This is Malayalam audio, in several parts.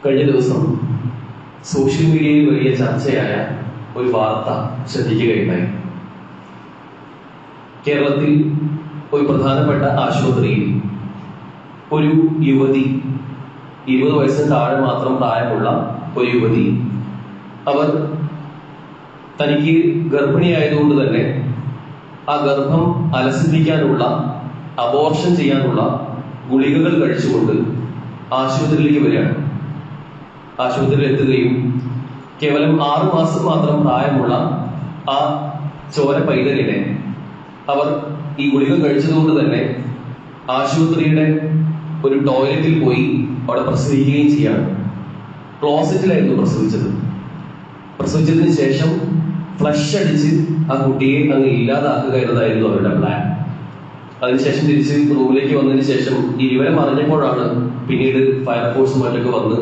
കഴിഞ്ഞ ദിവസം സോഷ്യൽ മീഡിയയിൽ വലിയ ചർച്ചയായ ഒരു വാർത്ത ശ്രദ്ധിക്കുകയുണ്ടായി. കേരളത്തിൽ ഒരു പ്രധാനപ്പെട്ട ആശുപത്രിയിൽ ഒരു യുവതി, 20 വയസ്സിന് താഴെ മാത്രം പ്രായമുള്ള ഒരു യുവതി, അവർ തനിക്ക് ഗർഭിണിയായതുകൊണ്ട് തന്നെ ആ ഗർഭം അലസിപ്പിക്കാനുള്ള, അബോർഷൻ ചെയ്യാനുള്ള ഗുളികകൾ കഴിച്ചുകൊണ്ട് ആശുപത്രിയിലേക്ക് വരികയാണ്. ആശുപത്രിയിൽ എത്തുകയും കേവലം 6 മാസം മാത്രം പ്രായമുള്ള ആ ചോര പൈതലിനെ അവർ ഈ ഗുളിക കഴിച്ചതുകൊണ്ട് തന്നെ ആശുപത്രിയുടെ ഒരു ടോയ്ലറ്റിൽ പോയി അവിടെ പ്രസവിക്കുകയും ചെയ്യാണ്. ക്ലോസറ്റിലായിരുന്നു പ്രസവിച്ചതിന് ശേഷം ഫ്ലഷ് അടിച്ച് ആ കുട്ടിയെ അങ്ങ് ഇല്ലാതാക്കുക എന്നതായിരുന്നു അവരുടെ പ്ലാൻ. അതിനുശേഷം തിരിച്ച് റൂമിലേക്ക് വന്നതിന് ശേഷം ഈ വിവരം അറിഞ്ഞപ്പോഴാണ് പിന്നീട് ഫയർഫോഴ്സും മറ്റൊക്കെ വന്ന്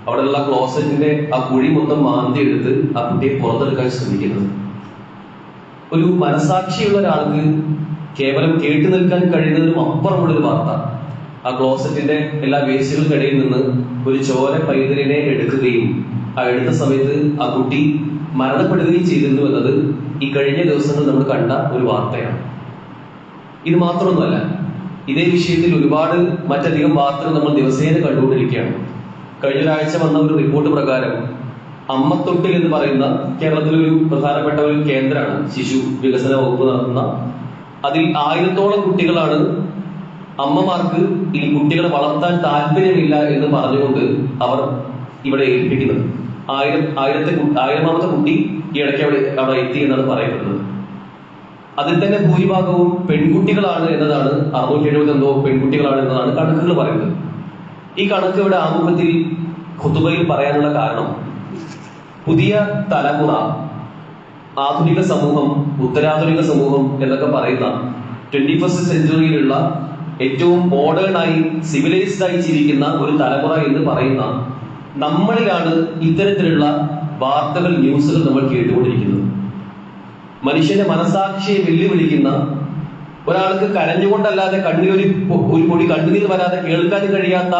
അവിടെയുള്ള ക്ലോസറ്റിന്റെ ആ കുഴി മൊത്തം മാന്തി എടുത്ത് ആ കുട്ടിയെ പുറത്തെടുക്കാൻ ശ്രമിക്കുന്നത്. ഒരു മനസാക്ഷിയുള്ള ഒരാൾക്ക് കേവലം കേട്ടു നിൽക്കാൻ കഴിയുന്നതിനും അപ്പുറമുള്ളൊരു വാർത്ത. ആ ക്ലോസറ്റിന്റെ എല്ലാ വേസ്റ്റുകൾക്കിടയിൽ നിന്ന് ഒരു ചോര പൈതലിനെ എടുക്കുകയും ആ എടുത്ത സമയത്ത് ആ കുട്ടി മരണപ്പെടുകയും ചെയ്തിരുന്നു എന്നത് ഈ കഴിഞ്ഞ ദിവസങ്ങളിൽ നമ്മൾ കണ്ട ഒരു വാർത്തയാണ്. ഇത് മാത്രമൊന്നുമല്ല, ഇതേ വിഷയത്തിൽ ഒരുപാട് മറ്റധികം വാർത്തകൾ നമ്മൾ ദിവസേന കണ്ടുകൊണ്ടിരിക്കുകയാണ്. കഴിഞ്ഞ ഒരാഴ്ച വന്ന ഒരു റിപ്പോർട്ട് പ്രകാരം അമ്മത്തൊട്ടിൽ എന്ന് പറയുന്ന കേരളത്തിലൊരു പ്രധാനപ്പെട്ട ഒരു കേന്ദ്രമാണ്, ശിശു വികസന വകുപ്പ് നടത്തുന്ന. അതിൽ 1000-ഓളം കുട്ടികളാണ് അമ്മമാർക്ക് ഈ കുട്ടികളെ വളർത്താൻ താല്പര്യമില്ല എന്ന് പറഞ്ഞുകൊണ്ട് അവർ ഇവിടെ ഏൽപ്പിക്കുന്നത്. 1000-ാമത്തെ കുട്ടി ഈ ഇടയ്ക്ക് അവിടെ എത്തി എന്നാണ് പറയപ്പെടുന്നത്. അതിൽ തന്നെ ഭൂരിഭാഗവും പെൺകുട്ടികളാണ് എന്നതാണ്, 670 പെൺകുട്ടികളാണ് എന്നതാണ് കണക്കുകൾ പറയുന്നത്. ഈ കണക്ക് ഇവിടെ ആമുഖത്തിൽ ഖുതുബയിൽ പറയാനുള്ള കാരണം, പുതിയ തലമുറ, ആധുനിക സമൂഹം, ഉത്തരാധുനിക സമൂഹം എന്നൊക്കെ പറയുന്ന 21st സെഞ്ചുറിയിലുള്ള ഏറ്റവും മോഡേണായി, സിവിലൈസ്ഡ് ആയി ജീവിക്കുന്ന ഒരു തലമുറ എന്ന് പറയുന്ന നമ്മളിലാണ് ഇത്തരത്തിലുള്ള വാർത്തകൾ, ന്യൂസുകൾ നമ്മൾ കേട്ടുകൊണ്ടിരിക്കുന്നത്. മനുഷ്യന്റെ മനസാക്ഷിയെ വെല്ലുവിളിക്കുന്ന, ഒരാൾക്ക് കരഞ്ഞുകൊണ്ടല്ലാതെ കണ്ണിലൊരു പൊടി കണ്ണുനീർ വരാതെ കേൾക്കാൻ കഴിയാത്ത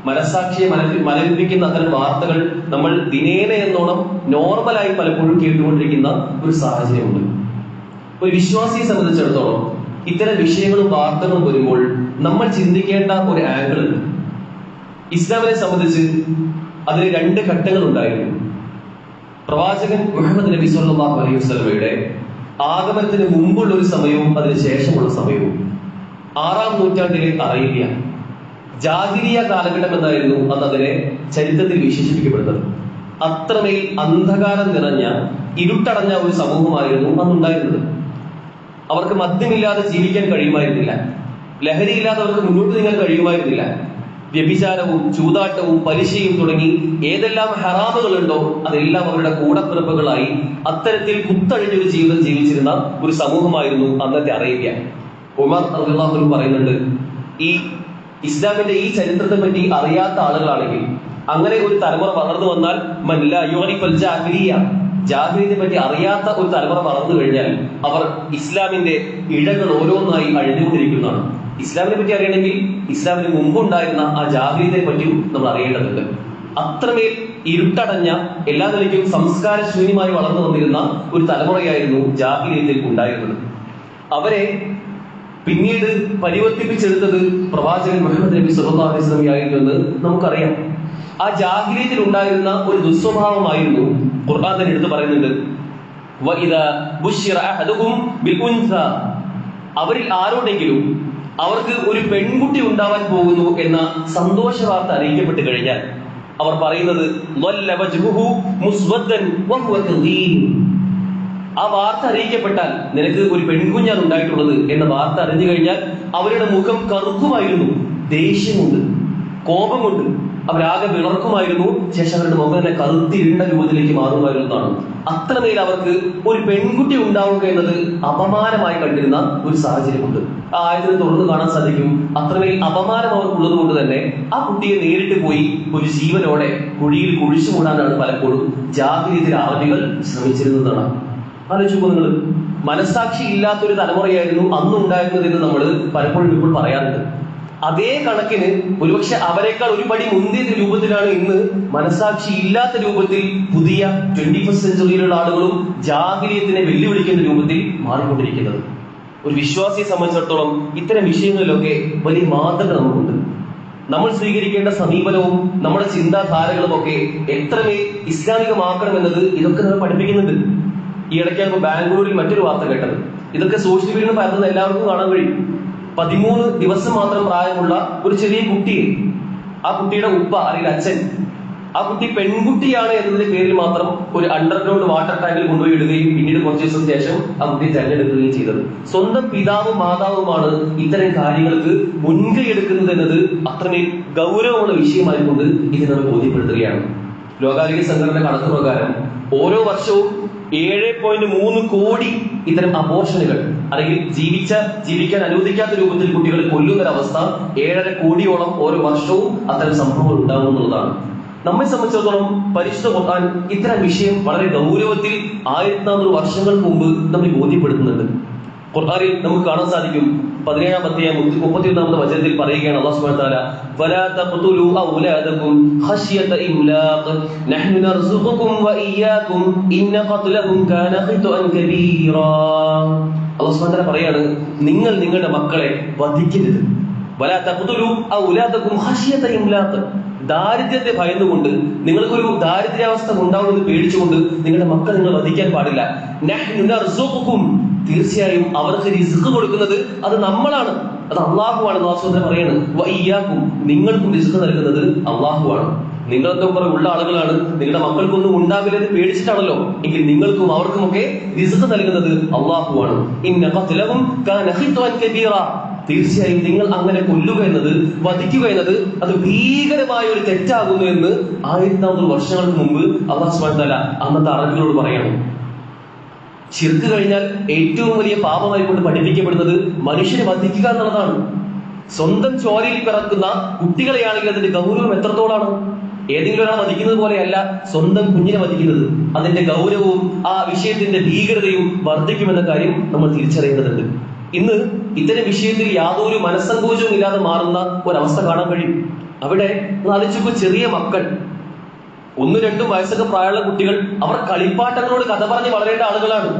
മനസാക്ഷിയെ മരവിപ്പിക്കുന്ന അത്തരം വാർത്തകൾ നമ്മൾ ദിനേന എന്നോണം നോർമലായി പലപ്പോഴും കേട്ടുകൊണ്ടിരിക്കുന്ന ഒരു സാഹചര്യമുണ്ട്. ഒരു വിശ്വാസിയെ സംബന്ധിച്ചിടത്തോളം ഇത്തരം വിഷയങ്ങളും വാർത്തകളും വരുമ്പോൾ നമ്മൾ ചിന്തിക്കേണ്ട ഒരു ആംഗിൾ ഉണ്ട്. ഇസ്ലാമിനെ സംബന്ധിച്ച് അതിന് 2 ഘട്ടങ്ങൾ ഉണ്ടായിരുന്നു. പ്രവാചകൻ മുഹമ്മദ് നബി സല്ലല്ലാഹു അലൈഹി വസല്ലമയുടെ ആഗമനത്തിന് മുമ്പുള്ള ഒരു സമയവും അതിന് ശേഷമുള്ള സമയവും. 6-ാം നൂറ്റാണ്ടിലെ അറേബ്യ, ജാഹിലിയ കാലഘട്ടം എന്നായിരുന്നു അന്ന് അതിനെ ചരിത്രത്തിൽ വിശേഷിപ്പിക്കപ്പെടുന്നത്. അത്രമേൽ അന്ധകാരം നിറഞ്ഞ, ഇരുട്ടടഞ്ഞ ഒരു സമൂഹമായിരുന്നു അന്നുണ്ടായിരുന്നത്. അവർക്ക് മദ്യമില്ലാതെ ജീവിക്കാൻ കഴിയുമായിരുന്നില്ല. ലഹരിയില്ലാതെ അവർക്ക് മുന്നോട്ട് നീങ്ങാൻ കഴിയുമായിരുന്നില്ല. വ്യഭിചാരവും ചൂതാട്ടവും പലിശയും തുടങ്ങി ഏതെല്ലാം ഹറാമുകളുണ്ടോ അതെല്ലാം അവരുടെ കൂടപ്പിറപ്പുകളായി അത്തരത്തിൽ കുത്തഴിഞ്ഞൊരു ജീവിതം ജീവിച്ചിരുന്ന ഒരു സമൂഹമായിരുന്നു അന്നത്തെ അറേബ്യ. ഉമർ റളിയല്ലാഹു അൻഹു പറയുന്നുണ്ട്, ഈ ഇസ്ലാമിന്റെ ഈ ചരിത്രത്തെ പറ്റി അറിയാത്ത ആളുകളാണെങ്കിൽ, അങ്ങനെ ഒരു തലമുറ വളർന്നു വന്നാൽ, ജാഹിലിയത്തെ പറ്റി അറിയാത്ത ഒരു തലമുറ വളർന്നു കഴിഞ്ഞാൽ അവർ ഇസ്ലാമിന്റെ ഇഴകൾ ഓരോന്നായി അഴിഞ്ഞുകൊണ്ടിരിക്കുന്നതാണ്. ഇസ്ലാമിനെ പറ്റി അറിയണമെങ്കിൽ ഇസ്ലാമിന് മുമ്പുണ്ടായിരുന്ന ആ ജാഹിലിയത്തെ പറ്റിയും നമ്മൾ അറിയേണ്ടതുണ്ട്. അത്രമേൽ ഇരുട്ടടഞ്ഞ, എല്ലാ നിലയ്ക്കും സംസ്കാര ശൂന്യമായി വളർന്നു വന്നിരുന്ന ഒരു തലമുറയായിരുന്നു ജാഹിലിയത്തിൽ ഉണ്ടായിരുന്നത്. അവരെ പിന്നീട് പരിവർത്തിപ്പിച്ചെടുത്തത് പ്രവാചകൻ മുഹമ്മദ് നബി സല്ലല്ലാഹു അലൈഹി വസല്ലം ആയിരുന്നു എന്ന് നമുക്കറിയാം. ആ ജാഹിലിയത്തിൽ ഉണ്ടായിരുന്ന ഒരു ദുസ്വഭാവമായിരുന്നു ഖുർആൻ തന്നെ എടുത്ത് പറയുന്നുണ്ട്, വഇദാ ബുശ്ശിറ അഹദുഹും ബിൽ ഉൻസ, അവരിൽ ആരോടെങ്കിലും അവർക്ക് ഒരു പെൺകുട്ടി ഉണ്ടാവാൻ പോകുന്നു എന്ന സന്തോഷ വാർത്ത അറിയിക്കപ്പെട്ട് കഴിഞ്ഞാൽ അവർ പറയുന്നത്, വല്ല വജ്ഹുഹു മുസ്വദ്ദൻ വഹുവ കദീം, ആ വാർത്ത അറിയിക്കപ്പെട്ടാൽ നിനക്ക് ഒരു പെൺകുഞ്ഞാണ് ഉണ്ടായിട്ടുള്ളത് എന്ന വാർത്ത അറിഞ്ഞു കഴിഞ്ഞാൽ അവരുടെ മുഖം കറുക്കുമായിരുന്നു. ദേഷ്യം കൊണ്ട്, കോപം കൊണ്ട് അവരാകെ വിളർക്കുമായിരുന്നു. ശേഷം അവരുടെ മുഖം തന്നെ കറുത്തിരുണ്ട രൂപത്തിലേക്ക് മാറുമായിരുന്നതാണ്. അത്രമേൽ അവർക്ക് ഒരു പെൺകുട്ടി ഉണ്ടാവുക എന്നത് അപമാനമായി കണ്ടിരുന്ന ഒരു സാഹചര്യമുണ്ട്. ആ ആയതിനെ തുടർന്ന് കാണാൻ സാധിക്കും, അത്രമേൽ അപമാനം അവർക്കുള്ളത് കൊണ്ട് തന്നെ ആ കുട്ടിയെ നേരിട്ട് പോയി ഒരു ജീവനോടെ കുഴിയിൽ കുഴിച്ചു മൂടാനാണ് പലപ്പോഴും ജാഹിലിയത്തിലെ അറബികൾ ശ്രമിച്ചിരുന്നതാണ്. ആലോചിക്കുമ്പോൾ നിങ്ങൾ, മനസ്സാക്ഷി ഇല്ലാത്തൊരു തലമുറയായിരുന്നു അന്നുണ്ടായിരുന്നത് എന്ന് നമ്മൾ പലപ്പോഴും ഇപ്പോൾ പറയാറുണ്ട്. അതേ കണക്കിന് ഒരുപക്ഷെ അവരെക്കാൾ ഒരു പടി മുന്തിയ രൂപത്തിലാണ് ഇന്ന് മനസാക്ഷി ഇല്ലാത്ത രൂപത്തിൽ പുതിയ 21st സെഞ്ചുറിയിലുള്ള ആളുകളും ജാഹിലിയത്തിനെ വെല്ലുവിളിക്കുന്ന രൂപത്തിൽ മാറിക്കൊണ്ടിരിക്കുന്നത്. ഒരു വിശ്വാസിയെ സംബന്ധിച്ചിടത്തോളം ഇത്തരം വിഷയങ്ങളിലൊക്കെ വലിയ മാതൃക നമുക്കുണ്ട്. നമ്മൾ സ്വീകരിക്കേണ്ട സമീപനവും നമ്മുടെ ചിന്താധാരകളും ഒക്കെ എത്രമേൽ ഇസ്ലാമികമാക്കണമെന്നത് ഇതൊക്കെ നമ്മൾ പഠിപ്പിക്കുന്നുണ്ട്. ഈ ഇടയ്ക്കാണ് ബാംഗ്ലൂരിൽ മറ്റൊരു വാർത്ത കേട്ടത്. ഇതൊക്കെ സോഷ്യൽ മീഡിയയിൽ പരത്തുന്ന എല്ലാവർക്കും കാണാൻ കഴിയും. 13 ദിവസം മാത്രം പ്രായമുള്ള ഒരു ചെറിയ കുട്ടിയെ, ആ കുട്ടിയുടെ ഉപ്പ അല്ലെങ്കിൽ അച്ഛൻ, ആ കുട്ടി പെൺകുട്ടിയാണ് എന്നതിന്റെ പേരിൽ മാത്രം ഒരു അണ്ടർഗ്രൗണ്ട് വാട്ടർ ടാങ്കിൽ കൊണ്ടുപോയി ഇടുകയും പിന്നീട് കുറച്ച് ദിവസം ശേഷം ആ കുട്ടിയെ തെരഞ്ഞെടുക്കുകയും ചെയ്തത്. സ്വന്തം പിതാവും മാതാവുമാണ് ഇത്തരം കാര്യങ്ങൾക്ക് മുൻകൈ എടുക്കുന്നത് എന്നത് അത്രമേൽ ഗൗരവമുള്ള വിഷയമായിക്കൊണ്ട് ഇതിനോട് ബോധ്യപ്പെടുത്തുകയാണ്. ലോകാരോഗ്യ സംഘടന കണക്ക് പ്രകാരം ഓരോ വർഷവും 7.3 കോടി ഇത്തരം അബോർഷനുകൾ അല്ലെങ്കിൽ ജീവിക്കാൻ അനുവദിക്കാത്ത രൂപത്തിൽ കുട്ടികളെ കൊല്ലുന്നൊരവസ്ഥ 7.5 കോടിയോളം ഓരോ വർഷവും അത്തരം സംഭവങ്ങൾ ഉണ്ടാകുന്നുള്ളതാണ്. നമ്മെ സംബന്ധിച്ചിടത്തോളം പരിശുദ്ധ ഖുർആൻ ഇത്തരം വിഷയം വളരെ ഗൗരവത്തിൽ 1400 വർഷങ്ങൾക്ക് മുമ്പ് നമ്മെ ബോധ്യപ്പെടുത്തുന്നുണ്ട്. ഖുർആനിൽ നമുക്ക് കാണാൻ സാധിക്കും. 17-ാം അധ്യായം 31-ാമത്തെ വചനത്തിൽ പറയുകയാണ് അല്ലാഹു സുബ്ഹാനഹു വ തആല, വലാ തഖ്തുലൂ ഔലാദകും ഖശ്യത ഇംലാഖ് നഹ്നു നർസുഖുകും വഇയ്യാകും ഇന്ന ഖത്ലഹും കാന ഖിത്അൻ കബീറാ. അല്ലാഹു സുബ്ഹാനഹു വ തആല പറയാണ്, നിങ്ങൾ നിങ്ങളുടെ മക്കളെ വധിക്കരുത്. വലാ തഖ്തുലൂ ഔലാദകും ഖശ്യത ഇംലാഖ്, ദാരിദ്ര്യത്തെ ഭയന്നുകൊണ്ട്, നിങ്ങൾക്കൊരു ദാരിദ്ര്യാവസ്ഥ ഉണ്ടാവുമെന്ന് പേടിച്ചുകൊണ്ട് നിങ്ങളുടെ മക്കൾ നിങ്ങൾ വധിക്കാൻ പാടില്ല. നഹ്നു നർസുഖുകും, തീർച്ചയായും അവർക്ക് റിസ്ക് കൊടുക്കുന്നത് അത് നമ്മളാണ്, അത് അള്ളാഹുവാണ്. അല്ലാഹു പറയാണ് വഇയ്യാകും, നിങ്ങൾക്കും റിസ്ക് നൽകുന്നത് അള്ളാഹുവാണ്. നിങ്ങളൊക്കെ കുറെ ഉള്ള ആളുകളാണ്, നിങ്ങളുടെ മക്കൾക്കൊന്നും ഉണ്ടാവില്ലെന്ന് പേടിച്ചിട്ടാണല്ലോ, എങ്കിൽ നിങ്ങൾക്കും അവർക്കുമൊക്കെ റിസ്ക് നൽകുന്നത് അള്ളാഹുവാണ്. ഇന്ന ഖത്ലഹും കാന ഖിത്അൻ കബീറ, തീർച്ചയായും നിങ്ങൾ അങ്ങനെ കൊല്ലുക എന്നത്, വധിക്കുക എന്നത് അത് ഭീകരമായ ഒരു തെറ്റാകുന്നു എന്ന് 1400 വർഷങ്ങൾക്ക് മുമ്പ് അല്ലാഹു സുബ്ഹാനഹു വ തആല അന്നത്തെ അറബികളോട് പറയണം. ശിർക്ക് കഴിഞ്ഞാൽ ഏറ്റവും വലിയ പാപമായി കൊണ്ട് പഠിപ്പിക്കപ്പെടുന്നത് മനുഷ്യനെ വധിക്കുക എന്നുള്ളതാണ്. സ്വന്തം ചോരയിൽ പിറക്കുന്ന കുട്ടികളെയാണെങ്കിൽ അതിന്റെ ഗൗരവം എത്രത്തോളാണ്? ഏതെങ്കിലും ഒരാൾ വധിക്കുന്നത് പോലെയല്ല സ്വന്തം കുഞ്ഞിനെ വധിക്കുന്നത്. അതിന്റെ ഗൗരവവും ആ വിഷയത്തിന്റെ ഭീകരതയും വർദ്ധിക്കുമെന്ന കാര്യം നമ്മൾ തിരിച്ചറിയേണ്ടതുണ്ട്. ഇന്ന് ഇത്തരം വിഷയത്തിൽ യാതൊരു മനസ്സങ്കോചവും ഇല്ലാതെ മാറുന്ന ഒരവസ്ഥ കാണാൻ കഴിയും. അവിടെ ആലോചിച്ചപ്പോ ചെറിയ മക്കൾ, 1-2 വയസ്സൊക്കെ പ്രായമുള്ള കുട്ടികൾ, അവർ കളിപ്പാട്ടങ്ങളോട് കഥ പറഞ്ഞ് വളരേണ്ട ആളുകളാണ്.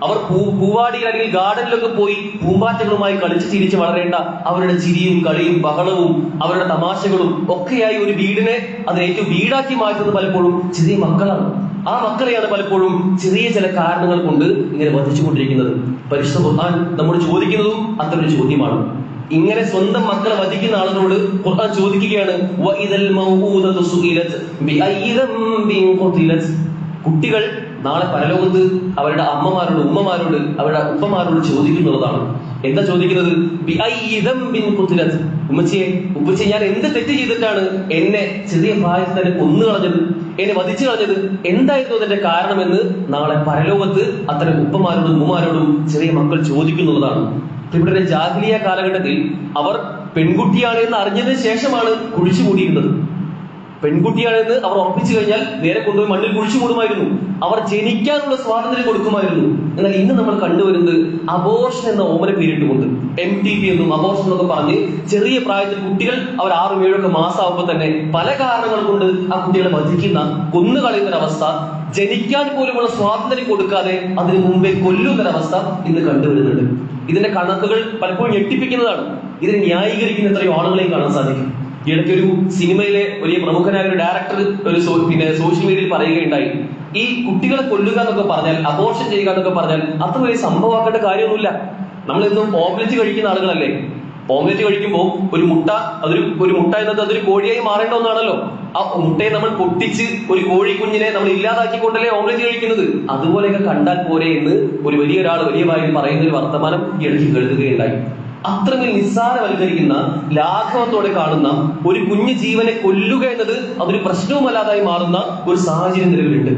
അവർ പൂവാടിയിൽ അല്ലെങ്കിൽ ഗാർഡനിലൊക്കെ പോയി പൂമ്പാറ്റകളുമായി കളിച്ച് ചിരിച്ച് വളരേണ്ട, അവരുടെ ചിരിയും കളിയും ബഹളവും അവരുടെ തമാശകളും ഒക്കെയായി ഒരു വീടിനെ അതിനേറ്റവും വീടാക്കി മാറ്റുന്നത് പലപ്പോഴും ചെറിയ മക്കളാണ്. ആ മക്കളെയാണ് പലപ്പോഴും ചെറിയ ചില കാരണങ്ങൾ കൊണ്ട് ഇങ്ങനെ വധിച്ചുകൊണ്ടിരിക്കുന്നത്. പരിശുദ്ധ ഖുർആൻ നമ്മോട് ചോദിക്കുന്നതും അത്തരൊരു ചോദ്യമാണ്. ഇങ്ങനെ സ്വന്തം മക്കളെ വധിക്കുന്ന ആളുകളോട് ഖുർആൻ ചോദിക്കുകയാണ്, വഇദൽ മൗഊദതു സുഇലത് ബിഅയ്യി ദംബിൻ ഖുതിലത്. കുട്ടികൾ നാളെ പരലോകത്ത് അവരുടെ അമ്മമാരോട്, ഉമ്മമാരോട്, അവരുടെ ഉപ്പമാരോട് ചോദിക്കുന്നുള്ളതാണ്. എന്താ ചോദിക്കുന്നത്? ബിഅയ്യി ദംബിൻ ഖുതിലത്. ഉമ്മച്ചിയെ, ഉപ്പച്ചിയെ, ഞാൻ എന്ത് തെറ്റ് ചെയ്തിട്ടാണ് എന്നെ ചെറിയ പ്രായത്തിൽ തന്നെ കൊന്നു കളഞ്ഞത്, എന്നെ വധിച്ചു കളഞ്ഞത്? എന്തായിരുന്നു അതിന്റെ കാരണമെന്ന് നാളെ പരലോകത്ത് അത്തരം ഉപ്പമാരോടും ഉമ്മമാരോടും ചെറിയ മക്കൾ ചോദിക്കുന്നുള്ളതാണ്. ഇവിടെ ജാഹിലിയ കാലഘട്ടത്തിൽ അവർ പെൺകുട്ടിയാണ് എന്ന് അറിഞ്ഞതിന് ശേഷമാണ് കുഴിച്ചു മൂടിയിരുന്നത്. പെൺകുട്ടിയാണെന്ന് അവർ ഉറപ്പിച്ചു കഴിഞ്ഞാൽ നേരെ കൊണ്ടുപോയി മണ്ണിൽ കുഴിച്ചു മൂടുമായിരുന്നു. അവർ ജനിക്കാനുള്ള സ്വാതന്ത്ര്യം കൊടുക്കുമായിരുന്നു. എന്നാൽ ഇന്ന് നമ്മൾ കണ്ടുവരുന്നത് അബോർഷൻ എന്ന ഓമന പേരിട്ടുകൊണ്ട്, MTP എന്നും അബോർഷൻ എന്നൊക്കെ പറഞ്ഞ് ചെറിയ പ്രായത്തിൽ കുട്ടികൾ അവർ 6-7 മാസമാകുമ്പോൾ തന്നെ പല കാരണങ്ങൾ കൊണ്ട് ആ കുട്ടികളെ വധിക്കുന്ന, കൊന്നുകളയുന്നൊരവസ്ഥ, ജനിക്കാൻ പോലുമുള്ള സ്വാതന്ത്ര്യം കൊടുക്കാതെ അതിനു മുമ്പേ കൊല്ലുന്നൊരവസ്ഥ ഇന്ന് കണ്ടുവരുന്നുണ്ട്. ഇതിന്റെ കണക്കുകൾ പലപ്പോഴും ഞെട്ടിപ്പിക്കുന്നതാണ്. ഇതിനെ ന്യായീകരിക്കുന്ന എത്രയോ ആളുകളെയും കാണാൻ സാധിക്കും. ഈ ഇടയ്ക്കൊരു സിനിമയിലെ വലിയ പ്രമുഖനായ ഒരു ഡയറക്ടർ ഒരു സോഷ്യൽ മീഡിയയിൽ പറയുകയുണ്ടായി, ഈ കുട്ടികളെ കൊല്ലുക എന്നൊക്കെ പറഞ്ഞാൽ, അബോർഷൻ ചെയ്യുക എന്നൊക്കെ പറഞ്ഞാൽ അത്ര വലിയ സംഭവമാക്കേണ്ട കാര്യമൊന്നുമില്ല. നമ്മളെന്നും ഓംലെറ്റ് കഴിക്കുന്ന ആളുകളല്ലേ? ഓംലെറ്റ് കഴിക്കുമ്പോൾ ഒരു മുട്ട എന്നത് അതൊരു കോഴിയായി മാറേണ്ട ഒന്നാണല്ലോ. ആ മുട്ടയെ നമ്മൾ പൊട്ടിച്ച് ഒരു കോഴിക്കുഞ്ഞിനെ നമ്മൾ ഇല്ലാതാക്കിക്കൊണ്ടല്ലേ ഓംലെറ്റ് കഴിക്കുന്നത്. അതുപോലെയൊക്കെ കണ്ടാൽ പോരെ എന്ന് ഒരു വലിയ വായിൽ പറയുന്ന ഒരു വർത്തമാനം ഈ ഇടയ്ക്ക് കേൾക്കുകയുണ്ടായി. അത്രമേൽ നിസ്സാരവൽക്കരിക്കുന്ന, ലാഘവത്തോടെ കാണുന്ന ഒരു കുഞ്ഞു ജീവനെ കൊല്ലുക എന്നത് അതൊരു പ്രശ്നവുമല്ലാതായി മാറുന്ന ഒരു സാഹചര്യം നിലവിലുണ്ട്.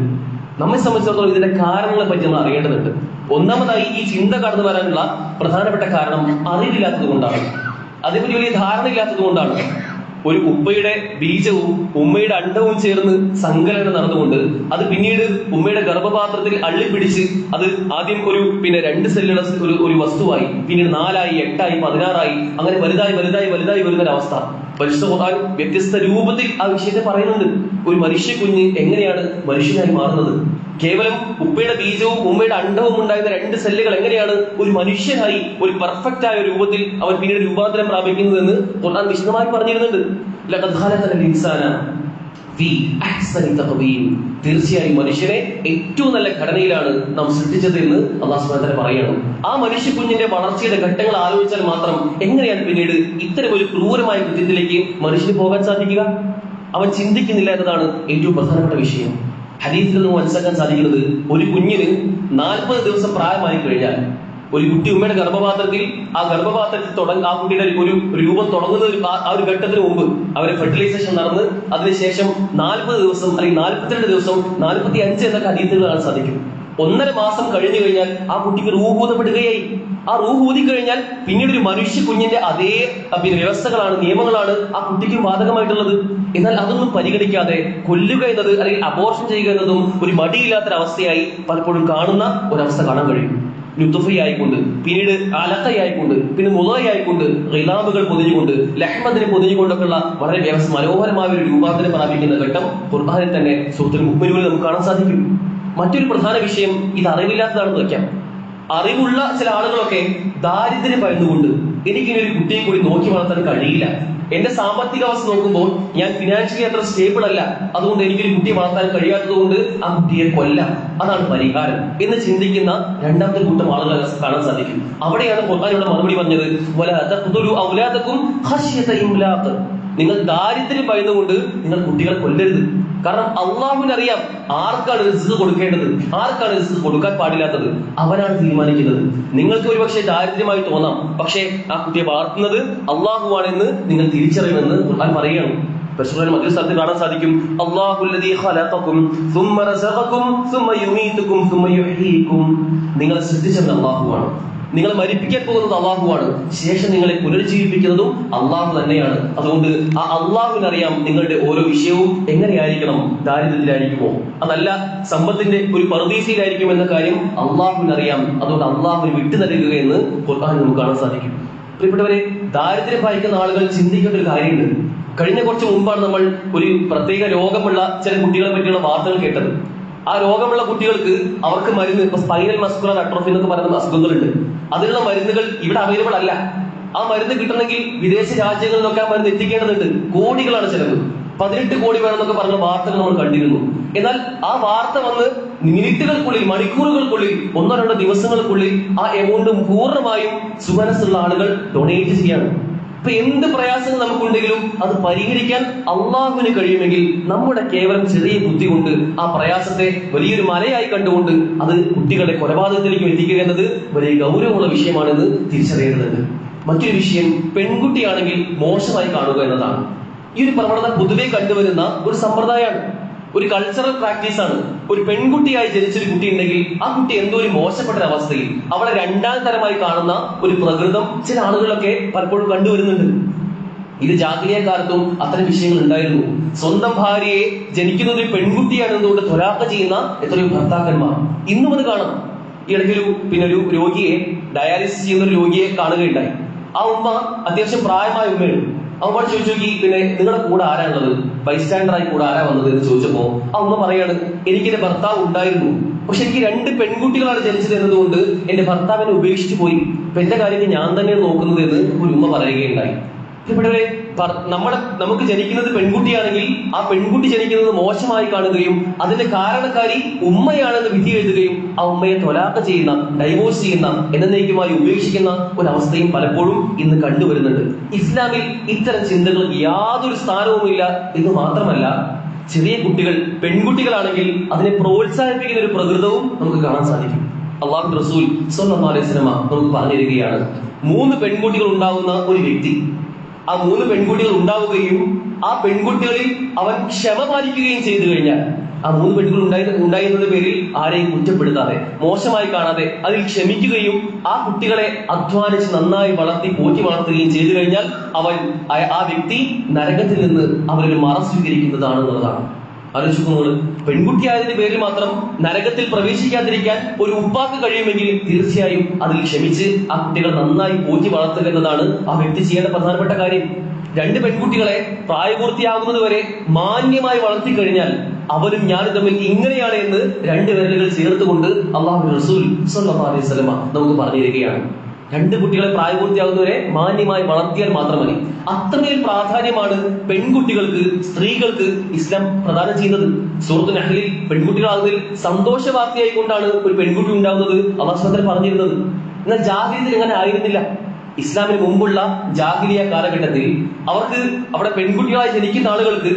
നമ്മെ സംബന്ധിച്ചിടത്തോളം ഇതിന്റെ കാരണങ്ങളെ പറ്റി നമ്മൾ അറിയേണ്ടതുണ്ട്. ഒന്നാമതായി ഈ ചിന്ത കടന്നു വരാനുള്ള പ്രധാനപ്പെട്ട കാരണം അറിവില്ലാത്തത് കൊണ്ടാണ്. അതേപറ്റി വലിയ ധാരണ ഇല്ലാത്തത് കൊണ്ടാണ്. ഒരു ഉപ്പയുടെ ബീജവും ഉമ്മയുടെ അണ്ടവും ചേർന്ന് സങ്കലനം നടന്നുകൊണ്ട് അത് പിന്നീട് ഉമ്മയുടെ ഗർഭപാത്രത്തിൽ അള്ളിപ്പിടിച്ച് അത് ആദ്യം ഒരു 2 സെല്ലുള്ള ഒരു വസ്തുവായി, പിന്നീട് 4 ആയി, 8 ആയി, 16 ആയി, അങ്ങനെ വലുതായി വലുതായി വലുതായി വരുന്ന ഒരവസ്ഥ. പരിശുദ്ധ ഖുർആൻ വ്യത്യസ്ത രൂപത്തിൽ ആ വിഷയത്തെ പറയുന്നുണ്ട്. ഒരു മനുഷ്യ കുഞ്ഞ് എങ്ങനെയാണ് മനുഷ്യനായി മാറുന്നത്? കേവലം ഉപ്പയുടെ ബീജവും ഉമ്മയുടെ അണ്ടവും ഉണ്ടായിരുന്ന 2 സെല്ലുകൾ എങ്ങനെയാണ് ഒരു മനുഷ്യനായി ഒരു പെർഫെക്റ്റ് ആയ രൂപത്തിൽ അവൻ പിന്നീട് രൂപാന്തരം പ്രാപിക്കുന്നതെന്ന് ഖുർആൻ വിശദമായി പറഞ്ഞിരുന്നുണ്ട്. ലഖദ് ഖലഖനൽ ഇൻസാന ഫീ അഹ്സനി തഖ്വീം. തീർച്ചയായും മനുഷ്യനെ ഏറ്റവും നല്ല ഘടനയിലാണ് നാം സൃഷ്ടിച്ചത് എന്ന് അല്ലാഹു സുബ്ഹാനഹു വ തആല പറയുന്നു. ആ മനുഷ്യ കുഞ്ഞിന്റെ വളർച്ചയുടെ ഘട്ടങ്ങൾ ആലോചിച്ചാൽ മാത്രം എങ്ങനെയാണ് പിന്നീട് ഇത്തരം ഒരു ക്രൂരമായ കൃത്യത്തിലേക്ക് മനുഷ്യന് പോകാൻ സാധിക്കുക? അവൻ ചിന്തിക്കുന്നില്ല എന്നതാണ് ഏറ്റവും പ്രധാനപ്പെട്ട വിഷയം. ഹദീസിൽ നിന്ന് മനസ്സിലാക്കാൻ സാധിക്കുന്നത്, ഒരു കുഞ്ഞിന് 40 ദിവസം പ്രായമായി കഴിഞ്ഞാൽ, ഒരു കുട്ടി ഉമ്മയുടെ ഗർഭപാത്രത്തിൽ ആ കുട്ടിയുടെ ഒരു രൂപം തുടങ്ങുന്ന ആ ഒരു ഘട്ടത്തിന് മുമ്പ് അവരെ ഫെർട്ടിലൈസേഷൻ നടന്ന് അതിനുശേഷം 40 ദിവസം അല്ലെങ്കിൽ 42 ദിവസം 45 എന്നൊക്കെ ഹദീസുകൾ കാണാൻ സാധിക്കും. 1.5 മാസം കഴിഞ്ഞു കഴിഞ്ഞാൽ ആ കുട്ടിക്ക് റൂഹ് ഊതപ്പെടുകയായി. ആ റൂഹ് ഊതിക്കഴിഞ്ഞാൽ പിന്നീട് ഒരു മനുഷ്യ കുഞ്ഞിന്റെ അതേ വ്യവസ്ഥകളാണ്, നിയമങ്ങളാണ് ആ കുട്ടിക്ക് ബാധകമായിട്ടുള്ളത്. എന്നാൽ അതൊന്നും പരിഗണിക്കാതെ കൊല്ലുക എന്നത് അല്ലെങ്കിൽ അബോർഷൻ ചെയ്യുക എന്നതും ഒരു മടിയില്ലാത്തൊരവസ്ഥയായി പലപ്പോഴും കാണുന്ന ഒരവസ്ഥ കാണാൻ കഴിയും. നുത്ഫയായിക്കൊണ്ട്, പിന്നീട് അലഖയായിക്കൊണ്ട്, പിന്നെ മുളയായിക്കൊണ്ട്, ഗിലാമുകൾ പൊതിഞ്ഞുകൊണ്ട്, ലഹ്മദിനെ പൊതിഞ്ഞുകൊണ്ടൊക്കെയുള്ള വളരെ മനോഹരമായ ഒരു രൂപാന്തരം പ്രാപിക്കുന്ന ഘട്ടം ഖുർആനിൽ തന്നെ സൂറത്തുൽ മുഅ്മിനൂനിൽ നമുക്ക് കാണാൻ സാധിക്കും. മറ്റൊരു പ്രധാന വിഷയം, ഇത് അറിവില്ലാത്തതാണെന്ന് വെക്കാം. അറിവുള്ള ചില ആളുകളൊക്കെ ദാരിദ്ര്യം ഭയന്നുകൊണ്ട് എനിക്കിനി ഒരു കുട്ടിയെ കൂടി നോക്കി വളർത്താൻ കഴിയില്ല, എന്റെ സാമ്പത്തിക അവസ്ഥ നോക്കുമ്പോൾ ഞാൻ ഫിനാൻഷ്യലി അത്ര സ്റ്റേബിൾ അല്ല, അതുകൊണ്ട് എനിക്കൊരു കുട്ടിയെ വളർത്താൻ കഴിയാത്തത് കൊണ്ട് ആ കുട്ടിയെ കൊല്ലാം, അതാണ് പരിഹാരം എന്ന് ചിന്തിക്കുന്ന രണ്ടാമത്തെ കൂട്ടം ആളുകളെ കാണാൻ സാധിക്കും. അവിടെയാണ് ഖുർആനിലൂടെ മറുപടി പറഞ്ഞത്, വലാ തഖ്തുലു ഔലാദകും ഖശ്യത ഇംലാഖ്. നിങ്ങൾ ദാരിദ്ര്യം ഭയന്നുകൊണ്ട് നിങ്ങൾ കുട്ടികളെ കൊല്ലരുത്. കാരണം അള്ളാഹുവിനറിയാം ആർക്കാണ് റിസ്ക് കൊടുക്കേണ്ടത്, ആർക്കാണ് റിസ്ക് കൊടുക്കാൻ പാടില്ലാത്തത്. അവനാണ് തീരുമാനിക്കുന്നത്. നിങ്ങൾക്ക് ഒരുപക്ഷെ ദാരിദ്ര്യമായി തോന്നാം, പക്ഷേ ആ കുട്ടിയെ വളർത്തുന്നത് അള്ളാഹുവാണെന്ന് നിങ്ങൾ തിരിച്ചറിയുമെന്ന് ഖുർആൻ പറയുകയാണ്. പരിശുദ്ധ മറ്റൊരു സ്ഥലത്ത് കാണാൻ സാധിക്കും, അല്ലാഹുല്ലദീ ഖലഖകും സുമ്മ റസഖകും സുമ്മ യുമീതുകും സുമ്മ യുഹ്യീകും. നിങ്ങളെ സൃഷ്ടിച്ചത് അള്ളാഹുവാണ്, നിങ്ങളെ മരിപ്പിക്കാൻ പോകുന്നത് അള്ളാഹുവാണ്, ശേഷം നിങ്ങളെ പുനരുജ്ജീവിപ്പിക്കുന്നതും അള്ളാഹു തന്നെയാണ്. അതുകൊണ്ട് ആ അള്ളാഹുവിനറിയാം നിങ്ങളുടെ ഓരോ വിഷയവും എങ്ങനെയായിരിക്കണം. ദാരിദ്ര്യത്തിലായിരിക്കുമോ, അതല്ല സമ്പത്തിന്റെ ഒരു പറുദീസയിലായിരിക്കും എന്ന കാര്യം അള്ളാഹുവിനറിയാം. അതുകൊണ്ട് അള്ളാഹുവിന് വിട്ടു നൽകുക എന്ന് ഖുർആനിൽ നമുക്ക് കാണാൻ സാധിക്കും. പ്രിയപ്പെട്ടവരെ, ദാരിദ്ര്യം ഭയക്കുന്ന ആളുകൾ ചിന്തിക്കേണ്ട ഒരു കാര്യമുണ്ട്. കഴിഞ്ഞ കുറച്ച് മുമ്പാണ് നമ്മൾ ഒരു പ്രത്യേക രോഗമുള്ള ചില കുട്ടികളെ പറ്റിയുള്ള വാർത്തകൾ കേട്ടത്. ആ രോഗമുള്ള കുട്ടികൾക്ക് അവർക്ക് മരുന്ന്, ഇപ്പൊ സ്പൈനൽ മസ്കുലർ അട്രോഫി എന്നൊക്കെ പറയുന്ന അസുഖങ്ങളുണ്ട്. അതിനുള്ള മരുന്നുകൾ ഇവിടെ അവൈലബിൾ അല്ല. ആ മരുന്ന് കിട്ടണമെങ്കിൽ വിദേശ രാജ്യങ്ങളിൽ നിന്നൊക്കെ ആ മരുന്ന് എത്തിക്കേണ്ടതുണ്ട്. കോടികളാണ് ചെലവ്. 18 കോടി വേണമെന്നൊക്കെ പറഞ്ഞ വാർത്തകൾ നമ്മൾ കണ്ടിരുന്നു. എന്നാൽ ആ വാർത്ത വന്ന് മിനിറ്റുകൾക്കുള്ളിൽ, മണിക്കൂറുകൾക്കുള്ളിൽ, 1-2 ദിവസങ്ങൾക്കുള്ളിൽ ആ എമൗണ്ട് പൂർണ്ണമായും സുമനസ്സുള്ള ആളുകൾ ഡൊണേറ്റ് ചെയ്യാണ്. ഇപ്പൊ എന്ത് പ്രയാസങ്ങൾ നമുക്കുണ്ടെങ്കിലും അത് പരിഹരിക്കാൻ അള്ളാഹുവിന് കഴിയുമെങ്കിൽ നമ്മുടെ കേവലം ചെറിയ ബുദ്ധി കൊണ്ട് ആ പ്രയാസത്തെ വലിയൊരു മലയായി കണ്ടുകൊണ്ട് അത് കുട്ടികളുടെ കൊലപാതകത്തിലേക്ക് എത്തിക്കുക എന്നത് വലിയ ഗൗരവമുള്ള വിഷയമാണെന്ന് തിരിച്ചറിയേണ്ടതുണ്ട്. മറ്റൊരു വിഷയം, പെൺകുട്ടിയാണെങ്കിൽ മോശമായി കാണുക എന്നതാണ്. ഈ ഒരു പ്രവണത പൊതുവെ കണ്ടുവരുന്ന ഒരു സമ്പ്രദായമാണ്, ഒരു കൾച്ചറൽ പ്രാക്ടീസ് ആണ്. ഒരു പെൺകുട്ടിയായി ജനിച്ചൊരു കുട്ടി ഉണ്ടെങ്കിൽ ആ കുട്ടി എന്തോ ഒരു മോശപ്പെട്ട അവസ്ഥയിൽ അവളെ 2ാം തരമായി കാണുന്ന ഒരു പ്രകൃതം ചില ആളുകളൊക്കെ പലപ്പോഴും കണ്ടുവരുന്നുണ്ട്. ഇത് ജാഹിലിയ്യ കാലത്തും അത്തരം വിഷയങ്ങൾ ഉണ്ടായിരുന്നു. സ്വന്തം ഭാര്യയെ ജനിക്കുന്നത് ഒരു പെൺകുട്ടിയാണെന്നുകൊണ്ട് ത്വലാഖ് ചെയ്യുന്ന എത്രയോ ഭർത്താക്കന്മാർ ഇന്നും അത് കാണാം. ഈ ഇടയ്ക്കൊരു ഒരു രോഗിയെ, ഡയാലിസിസ് ചെയ്യുന്ന ഒരു രോഗിയെ കാണുകയുണ്ടായി. ആ ഉമ്മ അത്യാവശ്യം പ്രായമായ ഉമ്മയാണ്. അവൾ ചോദിച്ചു നോക്കി, നിങ്ങളുടെ കൂടെ ആരാണുള്ളത്, ബൈസ്റ്റാൻഡറായി കൂടെ ആരാ വന്നത് എന്ന് ചോദിച്ചപ്പോ ആ ഉമ്മ പറയാണ്, എനിക്കെന്റെ ഭർത്താവ് ഉണ്ടായിരുന്നു, പക്ഷെ എനിക്ക് 2 പെൺകുട്ടികളാണ് ജനിച്ചത് എന്നതുകൊണ്ട് എന്റെ ഭർത്താവിനെ ഉപേക്ഷിച്ചു പോയി. ഇപ്പൊ എന്റെ കാര്യത്തിൽ ഞാൻ തന്നെയാണ് നോക്കുന്നത് എന്ന് ഒരു ഉമ്മ പറയുകയുണ്ടായി. ഇവിടെ നമുക്ക് ജനിക്കുന്നത് പെൺകുട്ടിയാണെങ്കിൽ ആ പെൺകുട്ടി ജനിക്കുന്നത് മോശമായി കാണുകയും അതിന്റെ കാരണക്കാരി ഉമ്മയാണെന്ന് വിധി എഴുതുകയും ആ ഉമ്മയെ ത്വലാഖ് ചെയ്യുന്ന, ഡൈവോഴ്സ് ചെയ്യുന്ന, എന്നേക്കുമായി ഉപേക്ഷിക്കുന്ന ഒരവസ്ഥയും പലപ്പോഴും ഇന്ന് കണ്ടുവരുന്നുണ്ട്. ഇസ്ലാമിൽ ഇത്തരം ചിന്തകൾക്ക് യാതൊരു സ്ഥാനവുമില്ല എന്ന് മാത്രമല്ല, ചെറിയ കുട്ടികൾ, പെൺകുട്ടികളാണെങ്കിൽ അതിനെ പ്രോത്സാഹിപ്പിക്കുന്ന ഒരു പ്രകൃതവും നമുക്ക് കാണാൻ സാധിക്കും. അള്ളാഹു റസൂൽ സ്വല്ലല്ലാഹു അലൈഹി വസല്ലം നമുക്ക് പറഞ്ഞു തരികയാണ്, 3 പെൺകുട്ടികൾ ഉണ്ടാകുന്ന ഒരു വ്യക്തി, ആ 3 പെൺകുട്ടികൾ ഉണ്ടാവുകയും ആ പെൺകുട്ടികളിൽ അവൻ ക്ഷമ പാലിക്കുകയും ചെയ്തു കഴിഞ്ഞാൽ, ആ 3 പെൺകുട്ടികൾ ഉണ്ടായിരുന്നതിന്റെ പേരിൽ ആരെയും കുറ്റപ്പെടുത്താതെ, മോശമായി കാണാതെ അതിൽ ക്ഷമിക്കുകയും ആ കുട്ടികളെ അധ്വാനിച്ച് നന്നായി വളർത്തി പോറ്റി വളർത്തുകയും ചെയ്തു കഴിഞ്ഞാൽ ആ വ്യക്തി നരകത്തിൽ നിന്ന് അവരൊരു മറ സ്വീകരിക്കുന്നതാണ് എന്നുള്ളതാണ്. ആലോചിക്കുന്നത്, പെൺകുട്ടിയായതിന്റെ പേരിൽ മാത്രം നരകത്തിൽ പ്രവേശിക്കാതിരിക്കാൻ ഒരു ഉപ്പാക്ക് കഴിയുമെങ്കിൽ തീർച്ചയായും അതിൽ ക്ഷമിച്ച് ആ കുട്ടികൾ നന്നായി പോറ്റി വളർത്തുക എന്നതാണ് ആ വ്യക്തി ചെയ്യേണ്ട പ്രധാനപ്പെട്ട കാര്യം. 2 പെൺകുട്ടികളെ പ്രായപൂർത്തിയാകുന്നത് വരെ മാന്യമായി വളർത്തി കഴിഞ്ഞാൽ അവരും ഞാനും തമ്മിൽ ഇങ്ങനെയാണ് എന്ന് 2 വിരലുകൾ ചേർത്തുകൊണ്ട് അല്ലാഹുവിന്റെ റസൂൽ സ്വല്ലല്ലാഹു അലൈഹി വസല്ലം നമുക്ക് പറഞ്ഞു തരികയാണ്. 2 കുട്ടികളെ പ്രായപൂർത്തിയാകുന്നവരെ മാന്യമായി വളർത്തിയാൽ മാത്രം മതി. അത്രമേൽ പ്രാധാന്യമാണ് പെൺകുട്ടികൾക്ക്, സ്ത്രീകൾക്ക് ഇസ്ലാം പ്രദാനം ചെയ്യുന്നത്. സൂറത്തുൽ നഹ്ലിൽ പെൺകുട്ടികളാകുന്നതിൽ സന്തോഷ വാർത്തയായി കൊണ്ടാണ് ഒരു പെൺകുട്ടി ഉണ്ടാകുന്നത് അല്ലാഹു സുബ്ഹാനഹു വ തആല പറഞ്ഞിരുന്നത്. എന്നാൽ ജാഹിലിയത്തിൽ അങ്ങനെ ആയിരുന്നില്ല. ഇസ്ലാമിന് മുമ്പുള്ള ജാഹിലിയ കാലഘട്ടത്തിൽ അവർക്ക് അവിടെ പെൺകുട്ടികളായി ജനിക്കുന്ന ആളുകൾക്ക്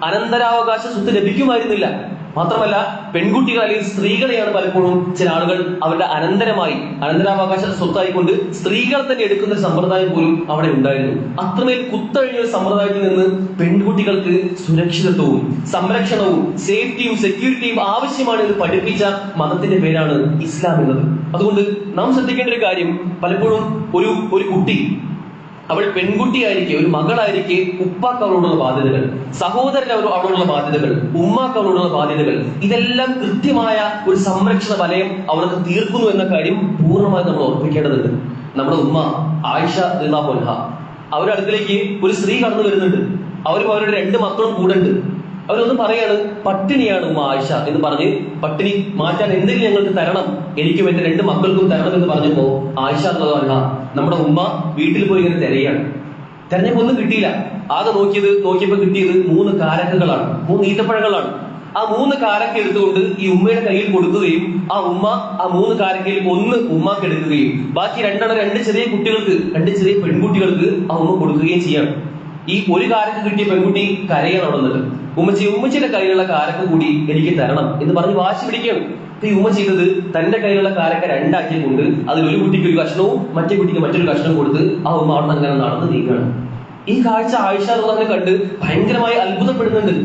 അനന്തരാവകാശ സ്വത്ത് ലഭിക്കുമായിരുന്നില്ല. മാത്രമല്ല, പെൺകുട്ടികൾ അല്ലെങ്കിൽ സ്ത്രീകളെയാണ് പലപ്പോഴും ചില ആളുകൾ അവരുടെ അനന്തരാവകാശ സ്വത്തായിക്കൊണ്ട് സ്ത്രീകൾ തന്നെ എടുക്കുന്ന ഒരു സമ്പ്രദായം പോലും അവിടെ ഉണ്ടായിരുന്നു. അത്രമേൽ കുത്തഴിഞ്ഞ ഒരു സമ്പ്രദായത്തിൽ നിന്ന് പെൺകുട്ടികൾക്ക് സുരക്ഷിതത്വവും സംരക്ഷണവും സേഫ്റ്റിയും സെക്യൂരിറ്റിയും ആവശ്യമാണ് എന്ന് പഠിപ്പിച്ച മതത്തിന്റെ പേരാണ് ഇസ്ലാം എന്നത്. അതുകൊണ്ട് നാം ശ്രദ്ധിക്കേണ്ട ഒരു കാര്യം, പലപ്പോഴും ഒരു കുട്ടി, അവൾ പെൺകുട്ടിയായിരിക്കെ, ഒരു മകളായിരിക്കെ ഉപ്പാക്ക് അവളോടുള്ള ബാധ്യതകൾ, സഹോദരൻ അവളോടുള്ള ബാധ്യതകൾ, ഉമ്മാക്ക് അവളോടുള്ള ബാധ്യതകൾ, ഇതെല്ലാം കൃത്യമായ ഒരു സംരക്ഷണ വലയം അവൾക്ക് തീർക്കുന്നു എന്ന കാര്യം പൂർണ്ണമായി നമ്മൾ ഓർമ്മിക്കേണ്ടതുണ്ട്. നമ്മുടെ ഉമ്മ ആയിഷ റളിയല്ലാഹു അൻഹ, അവരുടെ അടുക്കിലേക്ക് ഒരു സ്ത്രീ കടന്നു വരുന്നുണ്ട്. അവരുടെ 2 മക്കളും കൂടെ ഉണ്ട്. അവരൊന്നും പറയാണ്, പട്ടിണിയാണ് ഉമ്മ ആയിഷ എന്ന് പറഞ്ഞ് പട്ടിണി മാറ്റാൻ എന്തെങ്കിലും ഞങ്ങൾക്ക് തരണം, എനിക്കും എന്റെ 2 മക്കൾക്കും തരണം എന്ന് പറഞ്ഞപ്പോ ആയിഷ റളിയല്ലാഹു അൻഹ നമ്മുടെ ഉമ്മ വീട്ടിൽ പോയി ഇങ്ങനെ തെരഞ്ഞപ്പോ ഒന്നും കിട്ടിയില്ല. ആകെ നോക്കിയപ്പോ കിട്ടിയത് 3 കാരക്കകളാണ്, 3 ഈത്തപ്പഴങ്ങളാണ്. ആ 3 കാരക്ക എടുത്തുകൊണ്ട് ഈ ഉമ്മയുടെ കയ്യിൽ കൊടുക്കുകയും ആ ഉമ്മ ആ 3 കാരക്കയിൽ 1 ഉമ്മാക്ക് എടുക്കുകയും ബാക്കി 2 ചെറിയ കുട്ടികൾക്ക്, 2 ചെറിയ പെൺകുട്ടികൾക്ക് ആ ഉമ്മ കൊടുക്കുകയും ചെയ്യാണ്. ഈ 1 കാരക്ക കിട്ടിയ പെൺകുട്ടി കരയാണ് അവിടെ നിന്നത്. ഉമ്മച്ചിയുടെ കയ്യിലുള്ള കാരക്ക കൂടി എനിക്ക് തരണം എന്ന് പറഞ്ഞ് വാശി പിടിക്കുകയാണ്. ഈ ഉമ്മ ചെയ്തത് തന്റെ കയ്യിലുള്ള കാരക്ക 2 ആക്കിക്കൊണ്ട് അതിൽ ഒരു കുട്ടിക്ക് ഒരു കഷ്ണവും മറ്റേ കുട്ടിക്ക് മറ്റൊരു കഷ്ണം കൊടുത്ത് ആ ഉമ്മ അവിടെ അങ്ങനെ നടന്ന് നീങ്ങുകയാണ്. ഈ കാഴ്ച ആയിഷ റളിയല്ലാഹു അൻഹ കണ്ട് ഭയങ്കരമായി അത്ഭുതപ്പെടുന്നുണ്ട്.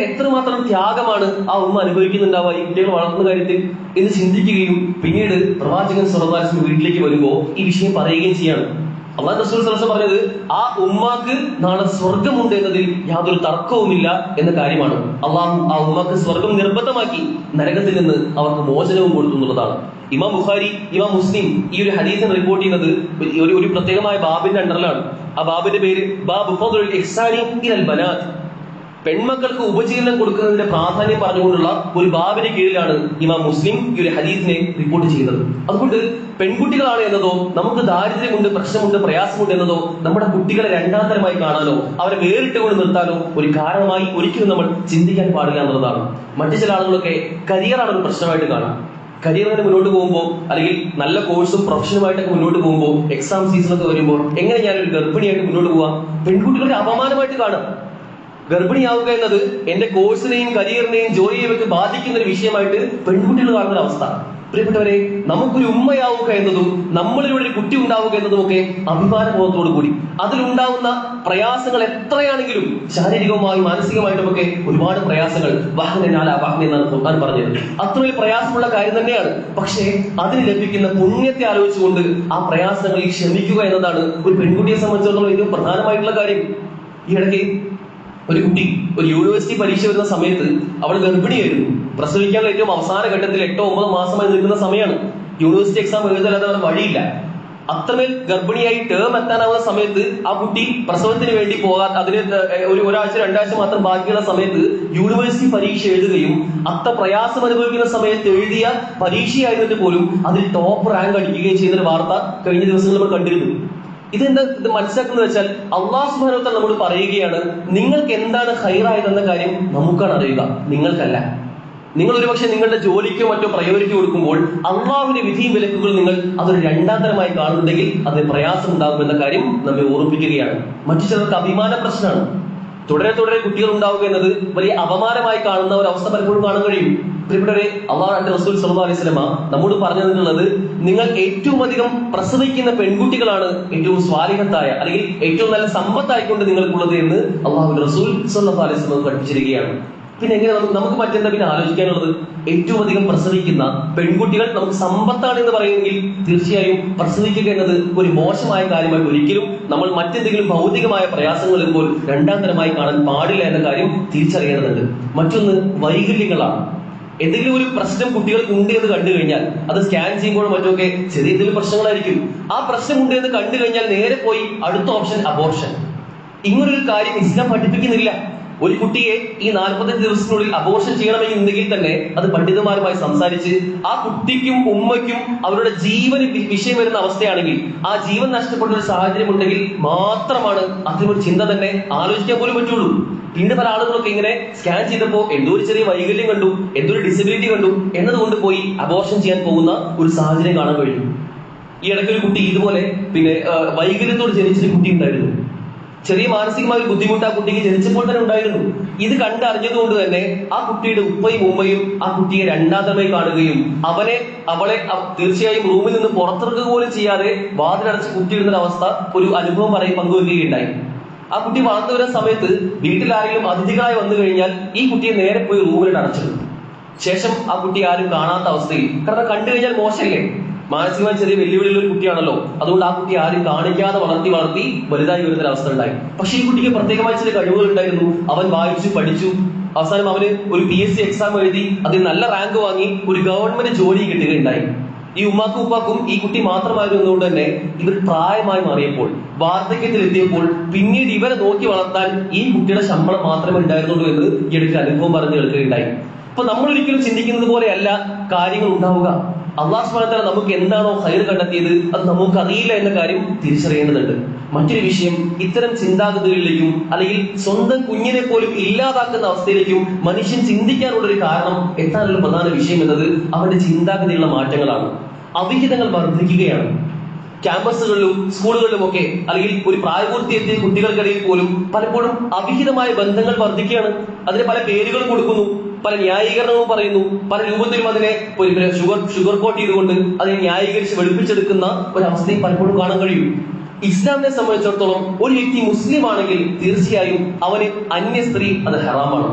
എത്രമാത്രം ത്യാഗമാണ് ആ ഉമ്മ അനുഭവിക്കുന്നുണ്ടാവുക ഈ കുട്ടികൾ വളർത്തുന്ന കാര്യത്തിൽ എന്ന് ചിന്തിക്കുകയും പിന്നീട് പ്രവാചകൻ സ്വല്ലല്ലാഹു അലൈഹി വസല്ലം വീട്ടിലേക്ക് വരുമ്പോൾ ഈ വിഷയം പറയുകയും ചെയ്യാണ്. അല്ലാഹു റസൂൽ സ്വല്ലല്ലാഹു അലൈഹി വസല്ലം പറഞ്ഞത് ആ ഉമ്മാക്ക് നാളെ സ്വർഗമുണ്ട് എന്നതിൽ യാതൊരു തർക്കവുമില്ല എന്ന കാര്യമാണ്. അള്ളാഹു ആ ഉമ്മാക്ക് സ്വർഗം നിർബന്ധമാക്കി നരകത്തിൽ നിന്ന് അവർക്ക് മോചനവും കൊടുത്തു എന്നുള്ളതാണ്. ഇമാം ബുഖാരി, ഇമാം മുസ്ലിം ഈ ഒരു ഹദീസിനെ റിപ്പോർട്ട് ചെയ്യുന്നത് ഒരു പ്രത്യേകമായ ബാബിന്റെ അണ്ടറിലാണ്. ആ ബാബിന്റെ പേര് ബാബ് ഫദ്ലുൽ ഇഹ്സാനി ഇലൽ ബനാത്ത്. പെൺമക്കൾക്ക് ഉപജീവനം കൊടുക്കുന്നതിന്റെ പ്രാധാന്യം പറഞ്ഞുകൊണ്ടുള്ള ഒരു ബാബിന് കീഴിലാണ് ഇമാം മുസ്ലിം ഈ ഒരു ഹദീസിനെ റിപ്പോർട്ട് ചെയ്യുന്നത്. അതുകൊണ്ട് പെൺകുട്ടികളാണ് എന്നതോ, നമുക്ക് ദാരിദ്ര്യമുണ്ട്, പ്രശ്നമുണ്ട്, പ്രയാസമുണ്ട് എന്നതോ നമ്മുടെ കുട്ടികളെ 2ാം തരമായി കാണാനോ അവരെ വേറിട്ടുകൊണ്ട് നിർത്താനോ ഒരു കാരണമായി ഒരിക്കലും നമ്മൾ ചിന്തിക്കാൻ പാടില്ല എന്നുള്ളതാണ്. മറ്റു ചില ആളുകളൊക്കെ കരിയറാണ് ഒരു പ്രശ്നമായിട്ട് കാണാം. കരിയറിന് മുന്നോട്ട് പോകുമ്പോൾ അല്ലെങ്കിൽ നല്ല കോഴ്സും പ്രൊഫഷനുമായിട്ടൊക്കെ മുന്നോട്ട് പോകുമ്പോൾ എക്സാം സീസണൊക്കെ വരുമ്പോൾ എങ്ങനെ ഞാനൊരു ഗർഭിണിയായിട്ട് മുന്നോട്ട് പോവാം, പെൺകുട്ടികളുടെ അപമാനമായിട്ട് കാണാം. ഗർഭിണിയാവുക എന്നത് എന്റെ കോഴ്സിനെയും കരിയറിനെയും ജോലിയെയും ഒക്കെ ബാധിക്കുന്ന ഒരു വിഷയമായിട്ട് പെൺകുട്ടികൾ കാണുന്ന ഒരു അവസ്ഥ. പ്രിയപ്പെട്ടവരെ, നമുക്കൊരു ഉമ്മയാവുക എന്നതും നമ്മളിലൂടെ ഒരു കുട്ടി ഉണ്ടാവുക എന്നതും ഒക്കെ അഭിമാനബോധത്തോടു കൂടി അതിലുണ്ടാവുന്ന പ്രയാസങ്ങൾ എത്രയാണെങ്കിലും ശാരീരികവുമായും മാനസികമായിട്ടുമൊക്കെ ഒരുപാട് പ്രയാസങ്ങൾ വാഹനം എന്നാണ് ഖുർആൻ പറഞ്ഞത്. അത്രയും പ്രയാസമുള്ള കാര്യം തന്നെയാണ്. പക്ഷേ അതിന് ലഭിക്കുന്ന പുണ്യത്തെ ആലോചിച്ചുകൊണ്ട് ആ പ്രയാസങ്ങളിൽ ക്ഷമിക്കുക എന്നതാണ് ഒരു പെൺകുട്ടിയെ സംബന്ധിച്ചിടത്തോളം ഏറ്റവും പ്രധാനമായിട്ടുള്ള കാര്യം. ഈ ഇടയ്ക്ക് ഒരു കുട്ടി ഒരു യൂണിവേഴ്സിറ്റി പരീക്ഷ വരുന്ന സമയത്ത് അവൾ ഗർഭിണിയായിരുന്നു. പ്രസവിക്കാനുള്ള ഏറ്റവും അവസാന ഘട്ടത്തിൽ 8-9 മാസമായി നിൽക്കുന്ന സമയമാണ്. യൂണിവേഴ്സിറ്റി എക്സാം എഴുതാതെ അവരുടെ വഴിയില്ല. അത്രമേൽ ഗർഭിണിയായി ടേം എത്താനാവുന്ന സമയത്ത് ആ കുട്ടി പ്രസവത്തിന് വേണ്ടി പോകാൻ അതിന് ഒരാഴ്ച 2 ആഴ്ച മാത്രം ബാക്കിയുള്ള സമയത്ത് യൂണിവേഴ്സിറ്റി പരീക്ഷ എഴുതുകയും അത്ര പ്രയാസം അനുഭവിക്കുന്ന സമയത്ത് എഴുതിയ പരീക്ഷയായിരുന്നിട്ട് പോലും അതിൽ ടോപ്പ് റാങ്ക് അടിക്കുകയും ചെയ്യുന്ന ഒരു വാർത്ത കഴിഞ്ഞ ദിവസങ്ങൾ നമ്മൾ കണ്ടിരുന്നു. ഇത് മനസ്സിലാക്കുന്നത് വെച്ചാൽ അല്ലാഹു സുബ്ഹാനഹു വ തആല നമ്മോട് പറയുകയാണ്, നിങ്ങൾക്ക് എന്താണ് ഖൈറായതെന്ന കാര്യം നമുക്കാണ് അറിയുക, നിങ്ങൾക്കല്ല. നിങ്ങൾ ഒരുപക്ഷെ നിങ്ങളുടെ ജോലിക്കോ മറ്റോ പ്രയോറിറ്റി കൊടുക്കുമ്പോൾ അള്ളാഹുവിന്റെ വിധിയും വിലക്കുകൾ നിങ്ങൾ അതൊരു 2ാം തരമായി കാണുന്നുണ്ടെങ്കിൽ അതിന് പ്രയാസം ഉണ്ടാകുമെന്ന കാര്യം നമ്മെ ഓർമ്മിപ്പിക്കുകയാണ്. മറ്റു ചിലർക്ക് അഭിമാന പ്രശ്നമാണ്. തുടരെ കുട്ടികൾ ഉണ്ടാവുക എന്നത് വലിയ അപമാനമായി കാണുന്ന ഒരു അവസ്ഥ പലപ്പോഴും കാണാൻ കഴിയും. പ്രിയപ്പെട്ടവരെ, അള്ളാഹുവിന്റെ റസൂൽ സ്വല്ലല്ലാഹു അലൈഹി വസല്ലം നമ്മോട് പറഞ്ഞു തന്നിട്ടുള്ളത്, നിങ്ങൾ ഏറ്റവും അധികം പ്രസവിക്കുന്ന പെൺകുട്ടികളാണ് ഏറ്റവും സ്വാലിഹത്തായ അല്ലെങ്കിൽ ഏറ്റവും നല്ല സമ്പത്തായിക്കൊണ്ട് നിങ്ങൾക്കുള്ളത് എന്ന് അള്ളാഹുവിന്റെ റസൂൽ സ്വല്ലല്ലാഹു അലൈഹി വസല്ലം പഠിപ്പിച്ചിരിക്കുകയാണ്. പിന്നെ എങ്ങനെ നമുക്ക് മറ്റെന്താ പിന്നെ ആലോചിക്കാനുള്ളത്? ഏറ്റവും അധികം പ്രസവിക്കുന്ന പെൺകുട്ടികൾ നമുക്ക് സമ്പത്താണ് എന്ന് പറയുമെങ്കിൽ തീർച്ചയായും പ്രസവിക്കുക എന്നത് ഒരു മോശമായ കാര്യമായിട്ട് ഒരിക്കലും നമ്മൾ മറ്റെന്തെങ്കിലും ഭൗതികമായ പ്രയാസങ്ങൾ വരുമ്പോൾ രണ്ടാം തരമായി കാണാൻ പാടില്ല എന്ന കാര്യം തിരിച്ചറിയേണ്ടതുണ്ട്. മറ്റൊന്ന് വൈകല്യങ്ങളാണ്. എന്തെങ്കിലും ഒരു പ്രശ്നം കുട്ടികൾക്ക് ഉണ്ട് എന്ന് കണ്ടു കഴിഞ്ഞാൽ അത് സ്കാൻ ചെയ്യുമ്പോഴും മറ്റൊക്കെ ചെറിയ എന്തെങ്കിലും പ്രശ്നങ്ങളായിരിക്കും. ആ പ്രശ്നം ഉണ്ട് എന്ന് കണ്ടു കഴിഞ്ഞാൽ നേരെ പോയി അടുത്ത ഓപ്ഷൻ അബോർഷൻ. ഇങ്ങനൊരു കാര്യം ഇസ്ലാം പഠിപ്പിക്കുന്നില്ല. ഒരു കുട്ടിയെ ഈ 45 ദിവസത്തിനുള്ളിൽ അബോർഷൻ ചെയ്യണമെന്നുണ്ടെങ്കിൽ തന്നെ അത് പണ്ഡിതന്മാരുമായി സംസാരിച്ച് ആ കുട്ടിക്കും ഉമ്മയ്ക്കും അവരുടെ ജീവന് വിഷയം വരുന്ന അവസ്ഥയാണെങ്കിൽ, ആ ജീവൻ നഷ്ടപ്പെടുന്ന ഒരു സാഹചര്യം ഉണ്ടെങ്കിൽ മാത്രമാണ് അത്തരമൊരു ചിന്ത തന്നെ ആലോചിക്കാൻ പോലും പറ്റുള്ളൂ. പിന്നെ പല ആളുകളൊക്കെ ഇങ്ങനെ സ്കാൻ ചെയ്തപ്പോൾ എന്തോ ഒരു ചെറിയ വൈകല്യം കണ്ടു, എന്തോ ഒരു ഡിസബിലിറ്റി കണ്ടു എന്നതുകൊണ്ട് പോയി അബോർഷൻ ചെയ്യാൻ പോകുന്ന ഒരു സാഹചര്യം കാണാൻ കഴിയും. ഈ ഇടയ്ക്കൊരു കുട്ടി ഇതുപോലെ വൈകല്യത്തോട് ജനിച്ചൊരു കുട്ടി ഉണ്ടായിരുന്നു. ചെറിയ മാനസികമായ ഒരു ബുദ്ധിമുട്ട് ആ കുട്ടിക്ക് ജനിച്ചപ്പോൾ തന്നെ ഉണ്ടായിരുന്നു. ഇത് കണ്ടറിഞ്ഞതുകൊണ്ട് തന്നെ ആ കുട്ടിയുടെ ഉപ്പയും ഉമ്മയും ആ കുട്ടിയെ രണ്ടാമതായി കാണുകയും അവളെ തീർച്ചയായും റൂമിൽ നിന്ന് പുറത്തിറക്കുക പോലും ചെയ്യാതെ വാതിലടച്ച് കുത്തിയിടുന്ന അവസ്ഥ ഒരു അനുഭവം പങ്കുവെക്കുകയുണ്ടായി. ആ കുട്ടി വളർന്നു വരുന്ന സമയത്ത് വീട്ടിൽ ആരെങ്കിലും അതിഥികളായി വന്നു കഴിഞ്ഞാൽ ഈ കുട്ടിയെ നേരെ പോയി റൂമിൽ അടച്ചിടും. ശേഷം ആ കുട്ടി ആരും കാണാത്ത അവസ്ഥയിൽ, കാരണം കണ്ടു കഴിഞ്ഞാൽ മോശമല്ലേ, മാനസികമായി ചെറിയ വെല്ലുവിളിയുള്ള ഒരു കുട്ടിയാണല്ലോ, അതുകൊണ്ട് ആ കുട്ടി ആരും കാണിക്കാതെ വളർത്തി വലുതായി വരുന്ന ഒരു അവസ്ഥ ഉണ്ടായി. പക്ഷെ ഈ കുട്ടിക്ക് പ്രത്യേകമായ ചില കഴിവുകൾ ഉണ്ടായിരുന്നു. അവൻ വായിച്ചു പഠിച്ചു, അവസാനം അവന് ഒരു PSC എക്സാം എഴുതി അതിൽ നല്ല റാങ്ക് വാങ്ങി ഒരു ഗവൺമെന്റ് ജോലി കിട്ടുകയുണ്ടായി. ഈ ഉമ്മാക്കും ഉപ്പാക്കും ഈ കുട്ടി മാത്രമായിരുന്നതുകൊണ്ട് തന്നെ ഇവർ പ്രായമായി മാറിയപ്പോൾ, വാർദ്ധക്യത്തിൽ എത്തിയപ്പോൾ പിന്നീട് ഇവരെ നോക്കി വളർത്താൻ ഈ കുട്ടിയുടെ ശമ്പളം മാത്രമേ ഉണ്ടായിരുന്നുള്ളൂ എന്ന് ഈ ഇടയ്ക്ക് അനുഭവം പറഞ്ഞു കേൾക്കുകയുണ്ടായി. അപ്പൊ നമ്മൾ ഒരിക്കലും ചിന്തിക്കുന്നത് പോലെയല്ല കാര്യങ്ങൾ ഉണ്ടാവുക. അള്ളാഹു സുബ്ഹാനഹു വ തആല നമുക്ക് എന്താണോ ഖൈർ കണ്ടെത്തിയത് അത് നമുക്ക് അറിയില്ല എന്ന കാര്യം തിരിച്ചറിയേണ്ടതുണ്ട്. മറ്റൊരു വിഷയം, ഇത്തരം ചിന്താഗതികളിലേക്കും അല്ലെങ്കിൽ സ്വന്തം കുഞ്ഞിനെ പോലും ഇല്ലാതാക്കുന്ന അവസ്ഥയിലേക്കും മനുഷ്യൻ ചിന്തിക്കാനുള്ള ഒരു കാരണം എത്താനുള്ള പ്രധാന വിഷയം എന്നത് അവന്റെ ചിന്താഗതിയുള്ള മാറ്റങ്ങളാണ്. അവിഹിതങ്ങൾ വർദ്ധിക്കുകയാണ്. ക്യാമ്പസുകളിലും സ്കൂളുകളിലും ഒക്കെ അല്ലെങ്കിൽ ഒരു പ്രായപൂർത്തി എത്തിയ കുട്ടികൾക്കിടയിൽ പോലും പലപ്പോഴും അവിഹിതമായ ബന്ധങ്ങൾ വർദ്ധിക്കുകയാണ്. അതിന് പല പേരുകളും കൊടുക്കുന്നു, പല ന്യായീകരണവും പറയുന്നു, പല രൂപത്തിലും അതിനെ ഷുഗർ കോട്ട് ചെയ്തുകൊണ്ട് അതിനെ ന്യായീകരിച്ച് വെളുപ്പിച്ചെടുക്കുന്ന ഒരവസ്ഥയും പലപ്പോഴും കാണാൻ കഴിയും. ഇസ്ലാമിനെ സംബന്ധിച്ചിടത്തോളം ഒരു വ്യക്തി മുസ്ലിം ആണെങ്കിൽ തീർച്ചയായും അവന് അന്യ സ്ത്രീ അത് ഹറാമാണ്.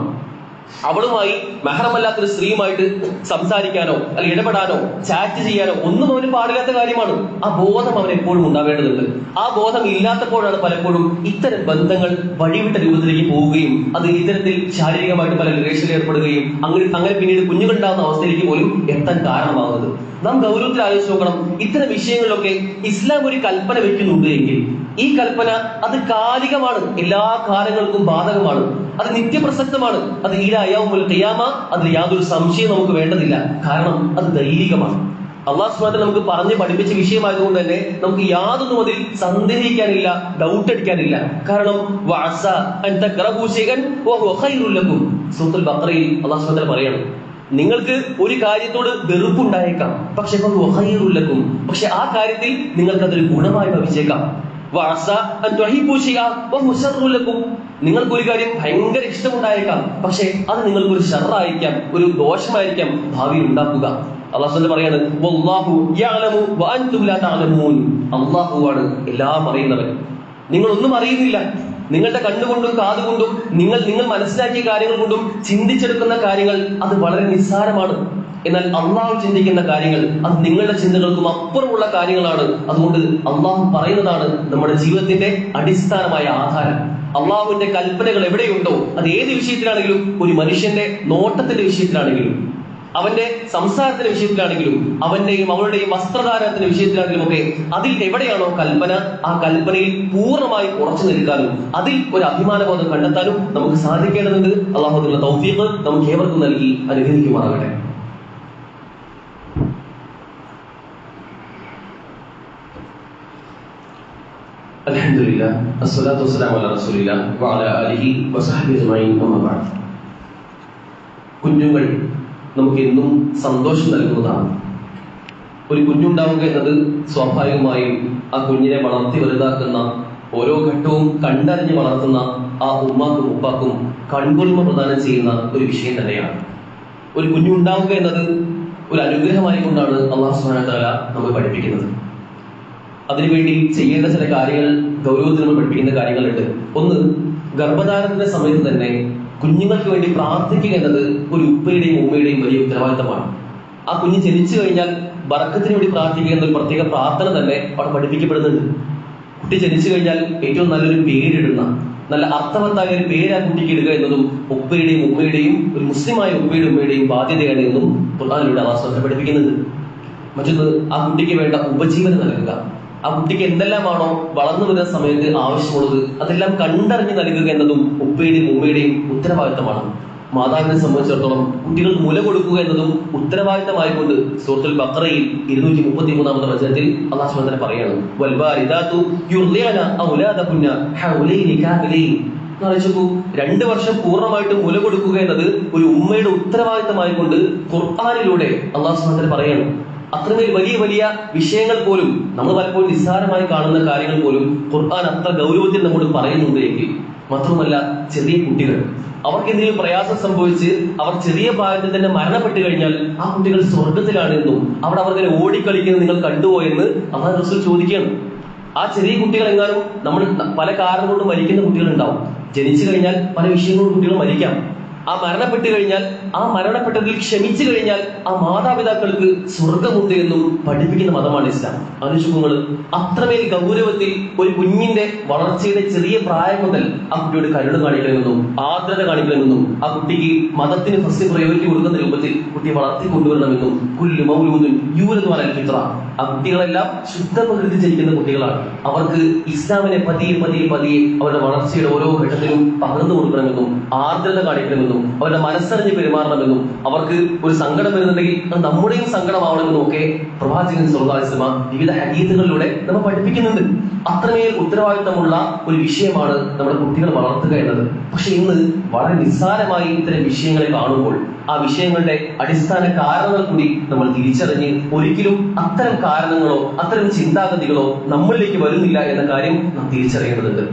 അവളുമായി മെഹറമല്ലാത്തൊരു സ്ത്രീയുമായിട്ട് സംസാരിക്കാനോ അല്ലെങ്കിൽ ഇടപെടാനോ ചാറ്റ് ചെയ്യാനോ ഒന്നും അവന് പാടില്ലാത്ത കാര്യമാണ്. ആ ബോധം അവൻ എപ്പോഴും ഉണ്ടാവേണ്ടതുണ്ട്. ആ ബോധം ഇല്ലാത്തപ്പോഴാണ് പലപ്പോഴും ഇത്തരം ബന്ധങ്ങൾ വഴിവിട്ട രൂപത്തിലേക്ക് പോവുകയും അത് ഇത്തരത്തിൽ ശാരീരികമായിട്ട് പല റിലേഷനിൽ ഏർപ്പെടുകയും അങ്ങനെ പിന്നീട് കുഞ്ഞുങ്ങളുണ്ടാകുന്ന അവസ്ഥയിലേക്ക് പോലും എത്താൻ കാരണമാകുന്നത്. നാം ഗൗരവത്തിൽ ആലോചിച്ച് നോക്കണം. ഇത്തരം വിഷയങ്ങളിലൊക്കെ ഇസ്ലാം ഒരു കൽപ്പന വെക്കുന്നുണ്ട് എങ്കിൽ ഈ കൽപ്പന അത് കാലികമാണ്, എല്ലാ കാലങ്ങൾക്കും ബാധകമാണ്, അത് നിത്യപ്രസക്തമാണ്, അത് ഈലായൗമുൽ ഖിയാമ, അതിൽ യാതൊരു സംശയം നമുക്ക് വേണ്ടതില്ല. കാരണം അത് ദൈവികമാണ്. അള്ളാഹു സുബ്ഹാനഹു വ തആല നമുക്ക് പറഞ്ഞ് പഠിപ്പിച്ച വിഷയമായതുകൊണ്ട് തന്നെ നമുക്ക് യാതൊന്നും അതിൽ സന്ദേഹിക്കാനില്ല, ഡൗട്ട് അടിക്കാനില്ല. കാരണം വഅസ അൻ തക്റഹു ശൈഅൻ വഹുവ ഖൈറുൽ ലക്കും. സൂറത്തുൽ ബഖറയിൽ അള്ളാഹു സുബ്ഹാനഹു വ തആല പറയാണ്, നിങ്ങൾക്ക് ഒരു കാര്യത്തോട് വെറുപ്പുണ്ടായേക്കാം, പക്ഷെ ഖൈറുൽ ലക്കും, പക്ഷെ ആ കാര്യത്തിൽ നിങ്ങൾക്ക് അതൊരു ഗുണമായി ഭവിച്ചേക്കാം. നിങ്ങൾക്ക് ഒരു കാര്യം ഭയങ്കര ഇഷ്ടമുണ്ടായേക്കാം, പക്ഷെ അത് നിങ്ങൾക്കൊരു ഷർറായിരിക്കാം, ഒരു ദോഷമായിരിക്കാം ഭാവിയിൽ ഉണ്ടാക്കുക. അള്ളാഹു പറയാണ്, വല്ലാഹു യഅലമു വഅൻതും ലാ തഅലമൂൻ. അള്ളാഹുവാണ് എല്ലാം അറിയുന്നവൻ, നിങ്ങൾ ഒന്നും അറിയുന്നില്ല. നിങ്ങളുടെ കണ്ണുകൊണ്ടും കാതുകൊണ്ടും നിങ്ങൾ മനസ്സിലാക്കിയ കാര്യങ്ങൾ കൊണ്ടും ചിന്തിച്ചെടുക്കുന്ന കാര്യങ്ങൾ അത് വളരെ നിസ്സാരമാണ്. എന്നാൽ അള്ളാഹു ചിന്തിക്കുന്ന കാര്യങ്ങൾ അത് നിങ്ങളുടെ ചിന്തകൾക്കും അപ്പുറമുള്ള കാര്യങ്ങളാണ്. അതുകൊണ്ട് അള്ളാഹു പറയുന്നതാണ് നമ്മുടെ ജീവിതത്തിന്റെ അടിസ്ഥാനമായ ആധാരം. അള്ളാഹുവിന്റെ കൽപ്പനകൾ എവിടെയുണ്ടോ, അത് ഏത് വിഷയത്തിലാണെങ്കിലും, ഒരു മനുഷ്യന്റെ നോട്ടത്തിന്റെ വിഷയത്തിലാണെങ്കിലും, അവന്റെ സംസാരത്തിന്റെ വിഷയത്തിലാണെങ്കിലും, അവന്റെയും അവളുടെയും വസ്ത്രധാരണത്തിന്റെ വിഷയത്തിലാണെങ്കിലും ഒക്കെ അതിൽ എവിടെയാണോ കൽപ്പന, ആ കൽപ്പനയിൽ പൂർണ്ണമായി ഉറച്ചു നിൽക്കാനും അതിൽ ഒരു അഭിമാനബോധം കണ്ടെത്താനും നമുക്ക് സാധിക്കേണ്ടതുണ്ട്. അള്ളാഹു അതിനുള്ള തൗഫീഖ് നമുക്ക് ഏവർക്കും നൽകി അനുഗ്രഹിക്കുമാറാകട്ടെ. അൽഹംദുലില്ലാഹ് വസ്സലാത്തു വസ്സലാമു അലാ റസൂലില്ലാഹ് വഅലാ ആലിഹി വസഹ്ബിഹി അജ്മഈൻ. അമ്മാ ബഅദ്. കുഞ്ഞുങ്ങൾ നമുക്ക് എന്നും സന്തോഷം നൽകുന്നതാണ്. ഒരു കുഞ്ഞുണ്ടാവുക എന്നത് സ്വാഭാവികമായും ആ കുഞ്ഞിനെ വളർത്തി വലുതാക്കുന്ന ഓരോ ഘട്ടവും കണ്ടറിഞ്ഞ് വളർത്തുന്ന ആ ഉമ്മാക്കും ഉപ്പാക്കും കൺകുളിമ പ്രദാനം ചെയ്യുന്ന ഒരു വിഷയം തന്നെയാണ്. ഒരു കുഞ്ഞുണ്ടാവുക എന്നത് ഒരു അനുഗ്രഹമായി കൊണ്ടാണ് അല്ലാഹു സുബ്ഹാനഹു വ തആല നമ്മെ പഠിപ്പിക്കുന്നത്. അതിനുവേണ്ടി ചെയ്യേണ്ട ചില കാര്യങ്ങൾ ഗൗരവത്തിൽ നമ്മൾ പഠിപ്പിക്കുന്ന കാര്യങ്ങളുണ്ട്. ഒന്ന്, ഗർഭധാരണത്തിന്റെ സമയത്ത് തന്നെ കുഞ്ഞുങ്ങൾക്ക് വേണ്ടി പ്രാർത്ഥിക്കുക എന്നത് ഒരു ഉപ്പയുടെയും ഉമ്മയുടെയും വലിയ ഉത്തരവാദിത്തമാണ്. ആ കുഞ്ഞ് ജനിച്ചു കഴിഞ്ഞാൽ ബറക്കത്തിന് വേണ്ടി പ്രാർത്ഥിക്കുക എന്നൊരു പ്രത്യേക പ്രാർത്ഥന തന്നെ അവിടെ പഠിപ്പിക്കപ്പെടുന്നുണ്ട്. കുട്ടി ജനിച്ചു കഴിഞ്ഞാൽ ഏറ്റവും നല്ലൊരു പേരിടുന്ന, നല്ല അർത്ഥവത്തായ ഒരു പേര് ആ കുട്ടിക്ക് ഇടുക എന്നതും ഉപ്പയുടെയും ഉമ്മയുടെയും, ഒരു മുസ്ലിമായ ഉപ്പയുടെയും ഉമ്മയുടെയും ബാധ്യതയാണ് എന്നും ഖുർആനിലൂടെ അല്ലാഹു പഠിപ്പിക്കുന്നുണ്ട്. മറ്റൊന്ന്, ആ കുട്ടിക്ക് വേണ്ട ഉപജീവനം നൽകുക. ആ കുട്ടിക്ക് എന്തെല്ലാമാണോ വളർന്നു വരുന്ന സമയത്ത് ആവശ്യമുള്ളത് അതെല്ലാം കണ്ടറിഞ്ഞ് നൽകുക എന്നതും ഉപ്പയുടെയും ഉമ്മയുടെയും ഉത്തരവാദിത്തമാണ്. മാതാവിനെ സംബന്ധിച്ചിടത്തോളം കുട്ടികൾക്ക് മുല കൊടുക്കുക എന്നതും ഉത്തരവാദിത്തമായിക്കൊണ്ട് സൂറത്തുൽ ബഖറയിൽ 233-ാമത്തെ വചനത്തിൽ അല്ലാഹു സുബ്ഹാനഹു വ തആല പറയാണ്, വൽവാലിദാതു യുർദിഅന ഔലാദഹുന്ന ഹൗലൈനി കാമിലൈൻ. 2 വർഷം പൂർണ്ണമായിട്ടും മുല കൊടുക്കുക എന്നത് ഒരു ഉമ്മയുടെ ഉത്തരവാദിത്തമായിക്കൊണ്ട് ഖുർആനിലൂടെ അല്ലാഹു സുബ്ഹാനഹു വ തആല പറയാണ്. അത്രമേൽ വലിയ വലിയ വിഷയങ്ങൾ പോലും, നമ്മൾ പലപ്പോഴും നിസ്സാരമായി കാണുന്ന കാര്യങ്ങൾ പോലും ഖുർആൻ അത്ര ഗൗരവത്തിൽ നമ്മോട് പറയുന്നുണ്ട് എങ്കിൽ, മാത്രമല്ല ചെറിയ കുട്ടികൾ, അവർക്ക് എന്തെങ്കിലും പ്രയാസം സംഭവിച്ച് അവർ ചെറിയ പ്രായത്തിൽ തന്നെ മരണപ്പെട്ടു കഴിഞ്ഞാൽ ആ കുട്ടികൾ സ്വർഗത്തിലാണ് എന്നും അവിടെ അവർങ്ങനെ ഓടിക്കളിക്കുന്നത് നിങ്ങൾ കണ്ടുപോയെന്ന് അല്ലാഹു റസൂൽ ചോദിക്കുകയാണ്. ആ ചെറിയ കുട്ടികൾ എങ്ങാനും നമ്മൾ പല കാരണം കൊണ്ട് മരിക്കുന്ന കുട്ടികളുണ്ടാവും. ജനിച്ചു കഴിഞ്ഞാൽ പല വിഷയങ്ങളും കുട്ടികൾ മരിക്കാം. ആ മരണപ്പെട്ടു കഴിഞ്ഞാൽ ആ മരണപ്പെട്ടതിൽ ക്ഷമിച്ചു കഴിഞ്ഞാൽ ആ മാതാപിതാക്കൾക്ക് സ്വർഗമുണ്ട് എന്നും പഠിപ്പിക്കുന്ന മതമാണ് ഇസ്ലാം. അനുഷ്ഠങ്ങൾ അത്രമേൽ ഗൗരവത്തിൽ ഒരു കുഞ്ഞിന്റെ വളർച്ചയുടെ ചെറിയ പ്രായം മുതൽ ആ കുട്ടിയോട് കരുണ കാണിക്കണമെന്നും ആർദ്രത കാണിക്കണമെന്നും ആ കുട്ടിക്ക് മതത്തിന് ഫസ്റ്റ് പ്രയോറിറ്റി കൊടുക്കുന്ന രൂപത്തിൽ കുട്ടിയെ വളർത്തി കൊണ്ടുവരണമെന്നും കുല്ലു മൗലൂദുൻ യൂലദു അലൽ ഫിത്ര. ആ കുട്ടികളെല്ലാം ശുദ്ധ പ്രകൃതി ജനിക്കുന്ന കുട്ടികളാണ്. അവർക്ക് ഇസ്ലാമിനെ പതിയെ പതിയെ പതിയെ അവരുടെ വളർച്ചയുടെ ഓരോ ഘട്ടത്തിലും പകർന്നു കൊടുക്കണമെന്നും ആർദ്രത കാണിക്കണമെന്നും അവരുടെ മനസ്സറിഞ്ഞ് പെരുമാറണമെന്നും അവർക്ക് ഒരു സങ്കടം വരുന്നുണ്ടെങ്കിൽ അത് നമ്മുടെയും സങ്കടമാവണമെന്നും ഒക്കെ പ്രവാചകൻ സ്വല്ലല്ലാഹു അലൈഹി വസല്ലം വിവിധ ഹദീസുകളിലൂടെ നമ്മൾ പഠിപ്പിക്കുന്നുണ്ട്. അത്രമേൽ ഉത്തരവാദിത്തമുള്ള ഒരു വിഷയമാണ് നമ്മുടെ കുട്ടികളെ വളർത്തുക എന്നത്. പക്ഷെ ഇന്ന് വളരെ നിസ്സാരമായി ഇത്തരം വിഷയങ്ങളെ കാണുമ്പോൾ ആ വിഷയങ്ങളുടെ അടിസ്ഥാന കാരണങ്ങൾ കൂടി നമ്മൾ തിരിച്ചറിഞ്ഞ് ഒരിക്കലും അത്തരം കാരണങ്ങളോ അത്തരം ചിന്താഗതികളോ നമ്മളിലേക്ക് വരുന്നില്ല എന്ന കാര്യം നാം തിരിച്ചറിയേണ്ടതുണ്ട്.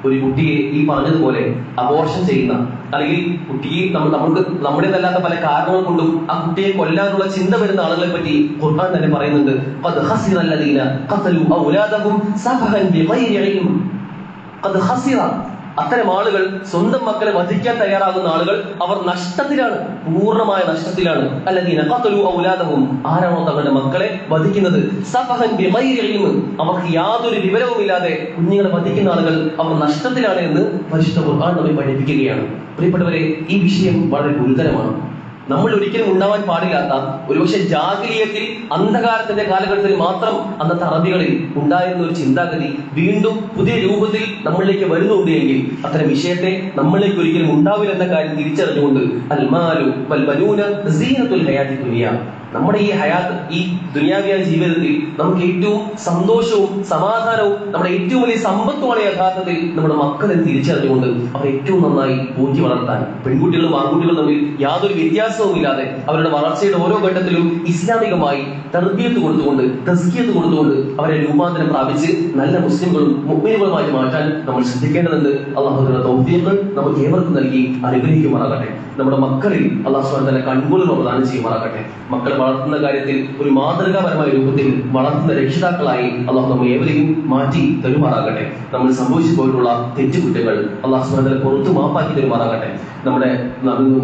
ഒരു കുട്ടിയെ ഈ പറഞ്ഞതുപോലെ അബോർഷൻ ചെയ്യുന്ന, അല്ലെങ്കിൽ കുട്ടിയെ നമുക്ക് നമ്മുടേതല്ലാത്ത പല കാരണങ്ങൾ കൊണ്ടും ആ കുട്ടിയെ കൊല്ലാനുള്ള ചിന്ത വരുന്ന ആളുകളെ പറ്റി ഖുർആൻ തന്നെ പറയുന്നുണ്ട്, ഖദ് ഖസിറ അല്ലദീന ഖതലു ഔലാദഹും സഫഹൻ ബിഗൈരി ഇൽം. ഖദ് ഖസിറ, അത്തരം ആളുകൾ, സ്വന്തം മക്കളെ വധിക്കാൻ തയ്യാറാകുന്ന ആളുകൾ, അവർ നഷ്ടത്തിലാണ്, പൂർണ്ണമായ നഷ്ടത്തിലാണ്. അല്ലദീന ഖതലു ഔലാദഹും, ആരാണോ തങ്ങളുടെ മക്കളെ വധിക്കുന്നത്, സഫഹൻ ബിഗൈരി ഇൽം, അവർക്ക് യാതൊരു വിവരവുമില്ലാതെ കുഞ്ഞുങ്ങളെ വധിക്കുന്ന ആളുകൾ അവർ നഷ്ടത്തിലാണ് എന്ന് പരിശുദ്ധ ഖുർആൻ നമ്മെ പഠിപ്പിക്കുകയാണ്. പ്രിയപ്പെട്ടവരെ, ഈ വിഷയം വളരെ ഗുരുതരമാണ്. നമ്മൾ ഒരിക്കലും ഉണ്ടാവാൻ പാടില്ലാത്ത, ഒരുപക്ഷെ ജാഹിലിയത്തിൽ അന്ധകാരത്തിന്റെ കാലഘട്ടത്തിൽ മാത്രം അന്നത്തെ അറബികളിൽ ഉണ്ടായിരുന്ന ഒരു ചിന്താഗതി വീണ്ടും പുതിയ രൂപത്തിൽ നമ്മളിലേക്ക് വരുന്നുണ്ട് എങ്കിൽ അത്തരം വിഷയത്തെ നമ്മളിലേക്ക് ഒരിക്കലും ഉണ്ടാവില്ലെന്ന കാര്യം തിരിച്ചറിഞ്ഞുകൊണ്ട് അൽമാലു വൽ ബനൂന സീനത്തുൽ ഹയാത്തി ദുനിയ, നമ്മുടെ ഈ ഹയാത്ത്, ഈ ദുനിയാവിയായ ജീവിതത്തിൽ നമുക്ക് ഏറ്റവും സന്തോഷവും സമാധാനവും നമ്മുടെ ഏറ്റവും വലിയ സമ്പത്തുമാണ് യഥാർത്ഥത്തിൽ നമ്മുടെ മക്കളെ തിരിച്ചറിഞ്ഞുകൊണ്ട് അവരെ ഏറ്റവും നന്നായി ഊറ്റി വളർത്താൻ, പെൺകുട്ടികളും ആൺകുട്ടികളും തമ്മിൽ യാതൊരു വ്യത്യാസവും ഇല്ലാതെ അവരുടെ വളർച്ചയുടെ ഓരോ ഘട്ടത്തിലും ഇസ്ലാമികമായി തർബിയത്ത് കൊടുത്തുകൊണ്ട്, തസ്കിയത്ത് കൊടുത്തുകൊണ്ട് അവരെ രൂപാന്തരം പ്രാപിച്ച് നല്ല മുസ്ലിംകളും മുഅ്മിനുകളുമായി മാറ്റാൻ നമ്മൾ ശ്രദ്ധിക്കേണ്ടതുണ്ട്. അല്ലാഹുവിന്റെ തൗഫീഖ് നമുക്ക് ഏവർക്കും നൽകി അനുഗ്രഹിക്കുമാറാകട്ടെ. നമ്മുടെ മക്കളിൽ അല്ലാഹു സുബ്ഹാനഹു വ തആല കൺകുളിർമ പ്രദാനം ചെയ്യുമാറാകട്ടെ. മക്കളെ വളർത്തുന്ന കാര്യത്തിൽ ഒരു മാതൃകാപരമായ രൂപത്തിൽ വളർത്തുന്ന രക്ഷിതാക്കളായി അല്ലാഹു നമ്മെ ഏവരെയും മാറ്റി തരുമാറാകട്ടെ. നമ്മൾ സംഭവിച്ചു പോയിട്ടുള്ള തെറ്റുകുറ്റങ്ങൾ അല്ലാഹു സുബ്ഹാനഹു വ തആല പുറത്തു മാപ്പാക്കി തരുമാറാകട്ടെ. നമ്മുടെ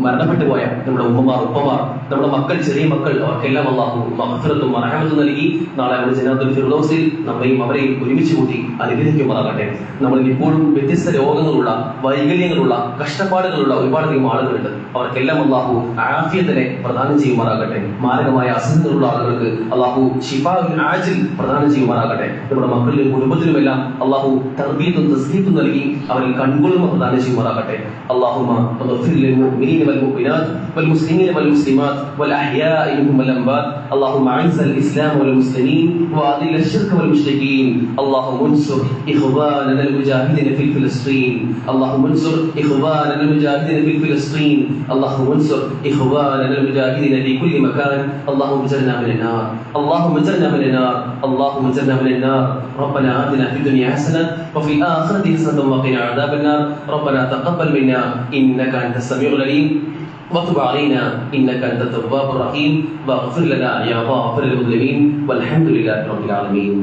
മരണപ്പെട്ടു പോയ നമ്മുടെ ഉമ്മമാർ, ഉപ്പമാർ, നമ്മുടെ മക്കൾ, ചെറിയ മക്കൾ, അവർക്കെല്ലാം അല്ലാഹു മഗ്ഫിറത്തും റഹ്മത്തും നൽകി നാളെ നമ്മുടെ ജന്നാത്തുൽ ഫിർദൗസിൽ നമ്മയും അവരെയും ഒരുമിച്ച് കൂട്ടി അനുഗ്രഹിക്കുമാറാകട്ടെ. നമ്മളിൽ ഇപ്പോഴും വ്യത്യസ്ത രോഗങ്ങളുള്ള, വൈകല്യങ്ങളുള്ള, കഷ്ടപ്പാടുകളുള്ള ഒരുപാടധികം ആളുകളുണ്ട്. അവർക്കെല്ലാം അല്ലാഹു ആഫിയത്തിനെ പ്രദാനം ചെയ്യുമാറാകട്ടെ. മാരകമായ അസുഖങ്ങളുള്ള ആളുകൾക്ക് അല്ലാഹു ശിഫാഉൽ ആജിൽ പ്രദാനം ചെയ്യുമാറാകട്ടെ. നമ്മുടെ മക്കളിലും കുടുംബത്തിലുമെല്ലാം അല്ലാഹു തർബീയത്തും തസ്കീത്തും നൽകി അവരിൽ കൺകുളിർമ പ്രദാനം ചെയ്യുമാറാകട്ടെ. അല്ലാഹുമ്മ اغفر للمؤمنين والمؤمنات والمسلمين والمسلمات والأحياء منهم والأموات. اللهم أعز الإسلام والمسلمين وأذل الشرك والمشركين. اللهم انصر إخواننا المجاهدين في فلسطين. اللهم انصر إخواننا المجاهدين في فلسطين. اللهم انصر إخواننا المجاهدين في كل مكان. اللهم اجرنا من النار. اللهم اجرنا من النار. اللهم اجرنا من النار. ربنا آتنا في الدنيا حسنة وفي الآخرة حسنة وقنا عذاب النار. ربنا تقبل منا إنك أنت السميع العليم وتب علينا إنك أنت التواب الرحيم واغفر لنا يا غافر المذنبين والحمد لله رب العالمين.